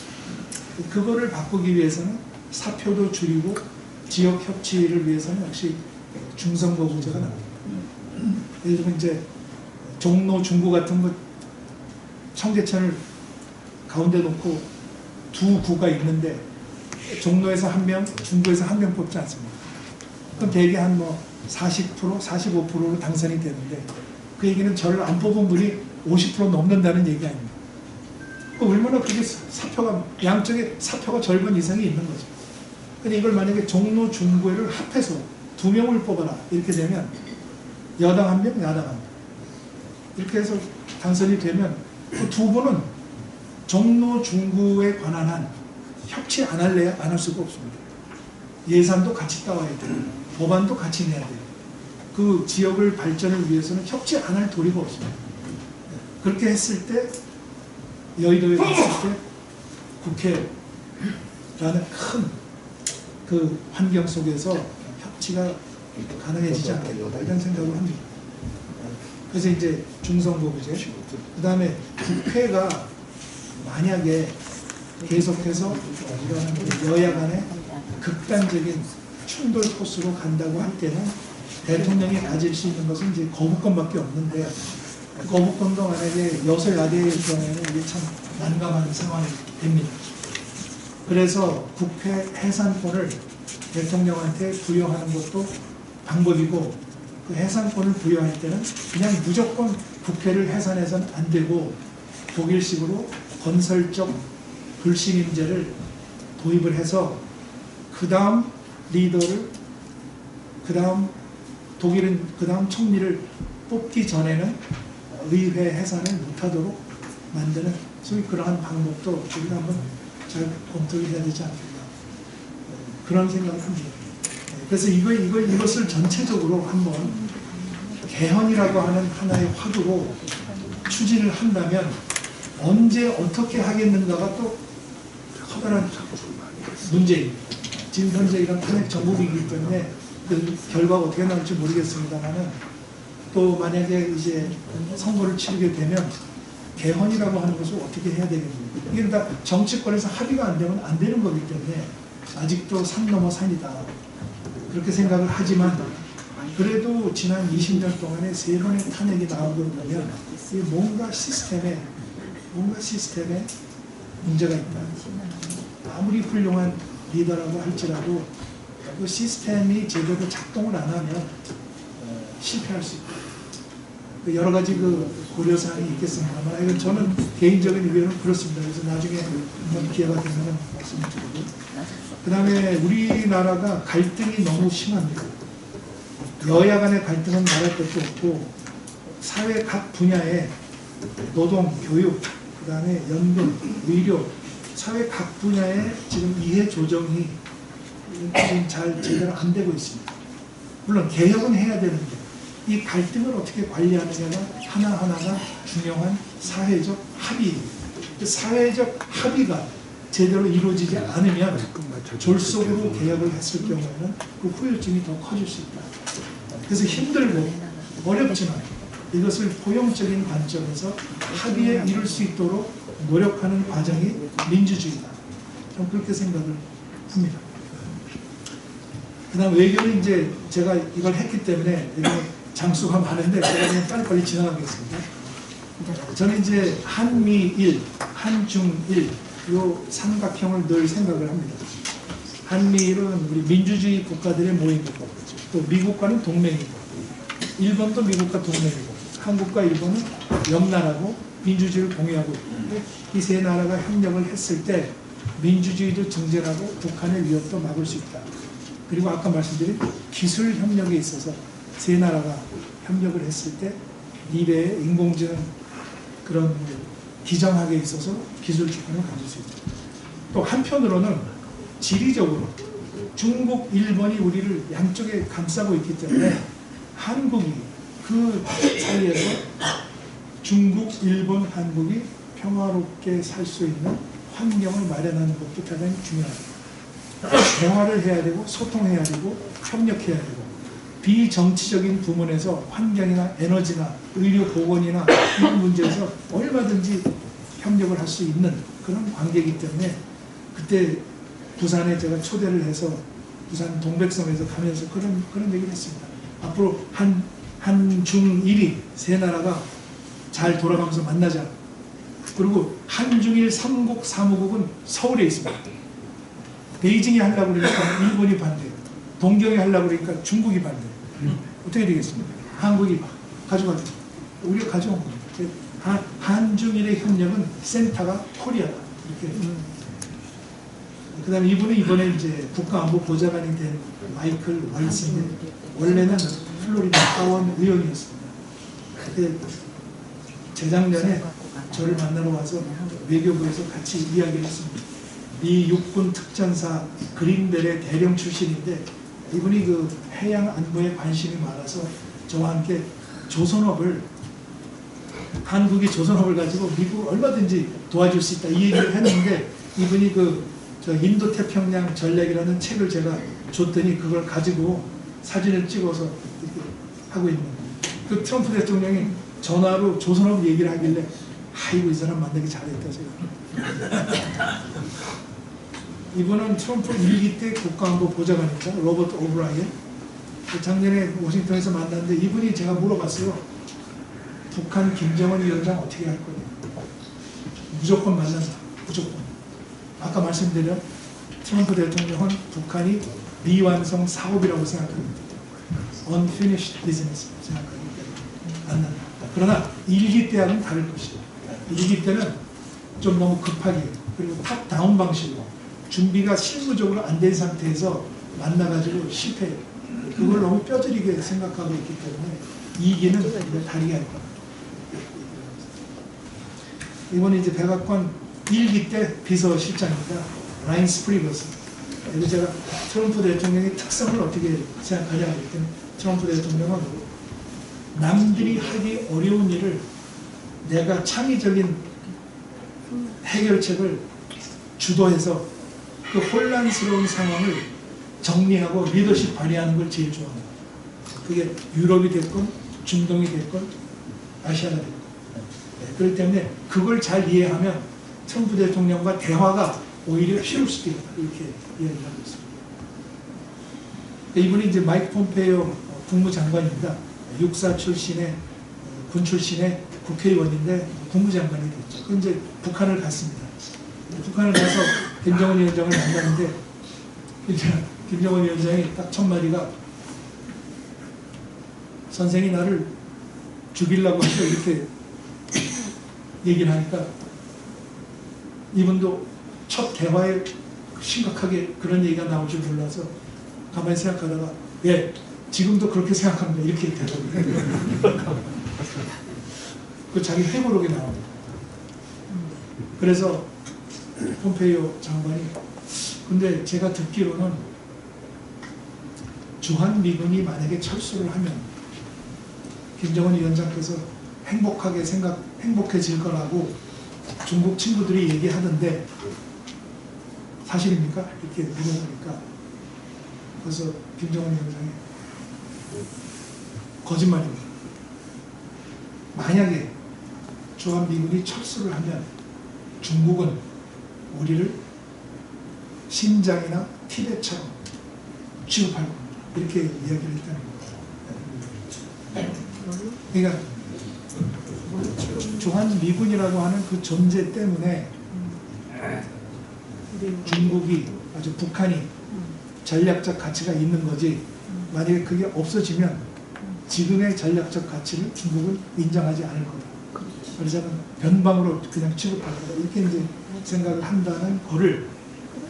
그거를 바꾸기 위해서는 사표도 줄이고 지역 협치를 위해서는 역시 중선거구제가 나옵니다. 예를 들면 이제 종로, 중구 같은 거 청계천을 가운데 놓고 두 구가 있는데 종로에서 한 명, 중구에서 한 명 뽑지 않습니까? 그럼 대개 한 뭐 40%, 45%로 당선이 되는데 그 얘기는 저를 안 뽑은 분이 50% 넘는다는 얘기 아닙니까? 얼마나 그게 사표가 양쪽에 사표가 절반 이상이 있는 거죠. 근데 이걸 만약에 종로, 중구를 합해서 2명을 뽑아라 이렇게 되면 여당 1명, 야당 1명 이렇게 해서 당선이 되면 그 두 분은 종로, 중구에 관한 한 협치 안 할래야 안 할 수가 없습니다. 예산도 같이 따와야 돼요. 법안도 같이 내야 돼요. 그 지역을 발전을 위해서는 협치 안 할 도리가 없습니다. 그렇게 했을 때 여의도에 갔을 때 국회라는 큰 그 환경 속에서 협치가 가능해지지 않겠다 이런 생각을 합니다. 그래서 이제 중선거구제 그 다음에 국회가 만약에 계속해서 이런 여야 간의 극단적인 충돌 코스로 간다고 할 때는 대통령이 가질 수 있는 것은 이제 거부권밖에 없는데 거부권도 만약에 여소야대의 경우에는 이게 참 난감한 상황이 됩니다. 그래서 국회 해산권을 대통령한테 부여하는 것도 방법이고 그 해산권을 부여할 때는 그냥 무조건 국회를 해산해서는 안 되고 독일식으로 건설적 불신임제를 도입을 해서 그 다음 리더를 독일은 그 다음 총리를 뽑기 전에는 의회 해산을 못하도록 만드는 소위 그러한 방법도 우리가 한번 잘 검토를 해야 되지 않겠나 그런 생각을 합니다. 그래서 이것을 전체적으로 한번 개헌이라고 하는 하나의 화두로 추진을 한다면 언제 어떻게 하겠는가가 또 커다란 문재인 지금 현재 이런 탄핵 정국이기 때문에 그 결과가 어떻게 나올지 모르겠습니다만은 또 만약에 이제 선거를 치르게 되면 개헌이라고 하는 것을 어떻게 해야 되겠습니까? 이게 다 정치권에서 합의가 안 되면 안 되는 거기 때문에 아직도 산 넘어 산이다 그렇게 생각을 하지만 그래도 지난 20년 동안에 세 번의 탄핵이 나오고 보면 뭔가 시스템에 문제가 있다. 아무리 훌륭한 리더라고 할지라도 그 시스템이 제대로 작동을 안 하면 실패할 수 있다. 여러 가지 그 고려사항이 있겠습니다만 이건 저는 개인적인 의견은 그렇습니다. 그래서 나중에 한번 기회가 되면 말씀을 드리고 그 다음에 우리나라가 갈등이 너무 심합니다. 여야 간의 갈등은 말할 것도 없고 사회 각 분야에 노동, 교육, 그 다음에 연금, 의료 사회 각 분야에 지금 이해 조정이 지금 잘 제대로 안 되고 있습니다. 물론 개혁은 해야 되는데 이 갈등을 어떻게 관리하느냐가 하나하나가 중요한 사회적 합의입니다. 그 사회적 합의가 제대로 이루어지지 않으면 졸속으로 개혁을 했을 경우에는 그 후유증이 더 커질 수 있다. 그래서 힘들고 어렵지만 이것을 포용적인 관점에서 합의에 이룰 수 있도록 노력하는 과정이 민주주의다. 저는 그렇게 생각을 합니다. 그 다음 외교는 이제 제가 이걸 했기 때문에 장수가 많은데 제가 그냥 빨리빨리 지나가겠습니다. 저는 이제 한미일, 한중일 요 삼각형을 늘 생각을 합니다. 한미일은 우리 민주주의 국가들의 모임이고 또 미국과는 동맹이고 일본도 미국과 동맹이고 한국과 일본은 옆나라고 민주주의를 공유하고 있고 이 세 나라가 협력을 했을 때 민주주의도 증진하고 북한의 위협도 막을 수 있다. 그리고 아까 말씀드린 기술 협력에 있어서 세 나라가 협력을 했을 때 미래의 인공지능 그런 기정학에 있어서 기술 주권을 가질 수 있다. 또 한편으로는 지리적으로 중국, 일본이 우리를 양쪽에 감싸고 있기 때문에 한국이 그 사이에서 중국, 일본, 한국이 평화롭게 살 수 있는 환경을 마련하는 것도 대단히 중요합니다. 대화를 해야 되고 소통해야 되고 협력해야 되고 비정치적인 부문에서 환경이나 에너지나 의료 보건이나 이런 문제에서 얼마든지 협력을 할 수 있는 그런 관계이기 때문에 그때 부산에 제가 초대를 해서 부산 동백섬에서 가면서 그런 얘기를 했습니다. 앞으로 한중일이 세 나라가 잘 돌아가면서 만나자. 그리고 한중일 3국 사무국은 서울에 있습니다. 베이징이 하려고 그러니까 일본이 반대, 동경이 하려고 그러니까 중국이 반대. 어떻게 되겠습니까? 한국이 가져가죠. 우리가 가져온 겁니다. 한중일의 협력은 센터가 코리아다. 이렇게. 그 다음에 이분은 이번에 이제 국가안보보좌관이 된 마이클 왈슨인데 원래는 플로리다 하원 의원이었습니다. 그때 재작년에 저를 만나러 와서 외교부에서 같이 이야기를 했습니다. 미 육군 특전사 그린벨의 대령 출신인데 이분이 그 해양 안보에 관심이 많아서 저와 함께 조선업을 한국이 조선업을 가지고 미국 얼마든지 도와줄 수 있다 이 얘기를 했는데 이분이 저 인도 태평양 전략이라는 책을 제가 줬더니 그걸 가지고 사진을 찍어서 이렇게 하고 있는 거예요. 그 트럼프 대통령이 전화로 조선업 얘기를 하길래 아이고 이 사람 만나기 잘했다 제가. 이분은 트럼프 1기 때 국가안보 보좌관입니다. 로버트 오브라이언. 작년에 워싱턴에서 만났는데 이분이 제가 물어봤어요. 북한 김정은 위원장 어떻게 할 거냐. 무조건 만난다. 무조건. 아까 말씀드린 트럼프 대통령은 북한이 미완성 사업이라고 생각합니다. Unfinished business 생각하기 때문에 만난다. 그러나 1기 때하고는 다를 것이다. 1기 때는 좀 너무 급하게 그리고 탑다운 방식으로 준비가 실무적으로 안 된 상태에서 만나가지고 실패. 그걸 너무 뼈저리게 생각하고 있기 때문에 2기는 다르게 할 겁니다. 이번에 이제 백악관 1기 때 비서실장입니다. 라인스 프리버스. 그래서 제가 트럼프 대통령의 특성을 어떻게 생각하냐 했더니 트럼프 대통령은 남들이 하기 어려운 일을 내가 창의적인 해결책을 주도해서 그 혼란스러운 상황을 정리하고 리더십 발휘하는 걸 제일 좋아합니다. 그게 유럽이 됐건 중동이 됐건 아시아가 됐건. 네, 그렇기 때문에 그걸 잘 이해하면 트럼프 대통령과 대화가 오히려 쉬울 수도 있다. 이렇게 이야기를 하고 있습니다. 이분이 이제 마이크 폼페이오 국무장관입니다. 육사 출신의 군 출신의 국회의원인데 국무장관이 됐죠. 그 이제 북한을 갔습니다. 북한을 가서 김정은 위원장을 만나는데 김정은 위원장이 딱 첫 마디가 선생이 나를 죽이려고 하죠. 이렇게 얘기를 하니까 이분도 첫 대화에 심각하게 그런 얘기가 나올 줄 몰라서 가만히 생각하다가 예, 지금도 그렇게 생각합니다. 이렇게 대답을 그 자기 회고록에 나옵니다. 그래서 폼페이오 장관이 근데 제가 듣기로는 주한미군이 만약에 철수를 하면 김정은 위원장께서 행복해질 거라고 중국 친구들이 얘기하던데 사실입니까? 이렇게 물어보니까 그래서 김정은 위원장이 거짓말입니다. 만약에 주한미군이 철수를 하면 중국은 우리를 신장이나 티벳처럼 취급할 겁니다. 이렇게 이야기를 했다는 겁니다. 그러니까 주한미군이라고 하는 그 존재 때문에 중국이 아주 북한이 전략적 가치가 있는 거지 만약에 그게 없어지면 지금의 전략적 가치를 중국은 인정하지 않을 거다. 그래서는 변방으로 그냥 취급할 거다. 이렇게 이제 생각을 한다는 거를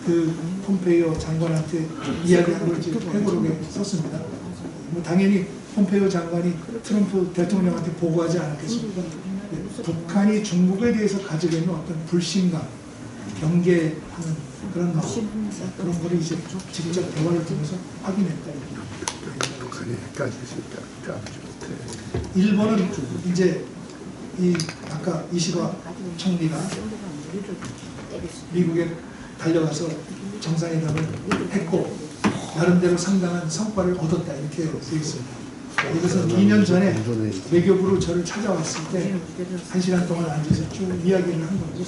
그 폼페이오 장관한테 이야기하는 걸 지금 회고록에 썼습니다. 뭐 당연히 폼페이오 장관이 트럼프 대통령한테 보고하지 않았겠습니까? 북한이 중국에 대해서 가지고 있는 어떤 불신감, 경계하는 그런 마음, 그런 거를 이제 직접 대화를 통해서 확인했다. 일본은 이제 이 아까 이시바 총리가 미국에 달려가서 정상회담을 했고 나름대로 상당한 성과를 얻었다 이렇게 되어 있습니다. 이것은 2년 전에 외교부로 저를 찾아왔을 때 1시간 동안 앉아서 쭉 이야기를 한 거죠.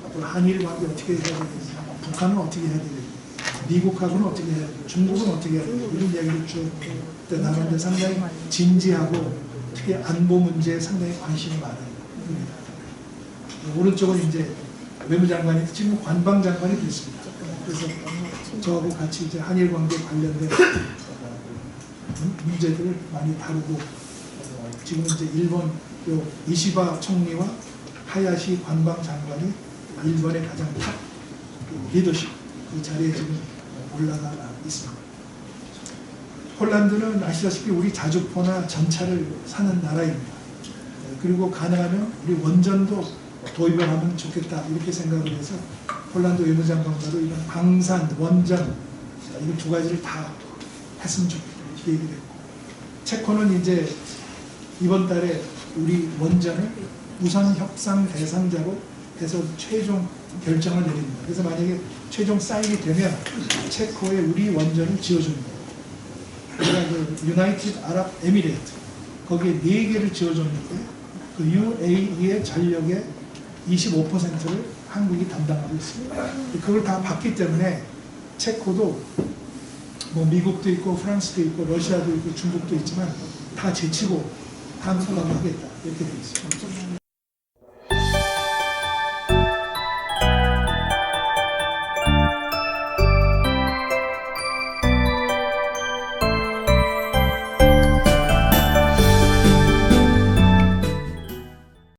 앞으로 한일 관계 어떻게 해야 되는지, 북한은 어떻게 해야 되는지, 미국하고는 어떻게 해야 되는지, 중국은 어떻게 해야 되는지 이런 이야기를 쭉 나누는데 상당히 진지하고 특히 안보 문제에 상당히 관심이 많아요. 오른쪽은 이제 외무장관이 지금 관방장관이 됐습니다. 그래서 저하고 같이 이제 한일 관계 관련된 문제들을 많이 다루고 지금 이제 일본 요 이시바 총리와 하야시 관방장관이 일본의 가장 탑 리더십 그 자리에 지금 올라가 있습니다. 폴란드는 아시다시피 우리 자주포나 전차를 사는 나라입니다. 그리고 가능하면 우리 원전도 도입을 하면 좋겠다 이렇게 생각을 해서 폴란드 외무장관과도 이런 방산, 원전 이 두 가지를 다 했으면 좋겠다 이렇게 얘기를 했고 체코는 이제 이번 달에 우리 원전을 우선 협상 대상자로 해서 최종 결정을 내립니다. 그래서 만약에 최종 사인이 되면 체코에 우리 원전을 지어줍니다. 그러니까 그 유나이티드 아랍 에미레이트 거기에 4개를 지어줬는데 그 UAE의 전력의 25%를 한국이 담당하고 있습니다. 그걸 다 받기 때문에 체코도 뭐 미국도 있고 프랑스도 있고 러시아도 있고 중국도 있지만 다 제치고 한국하고 하겠다 이렇게 되어 있습니다.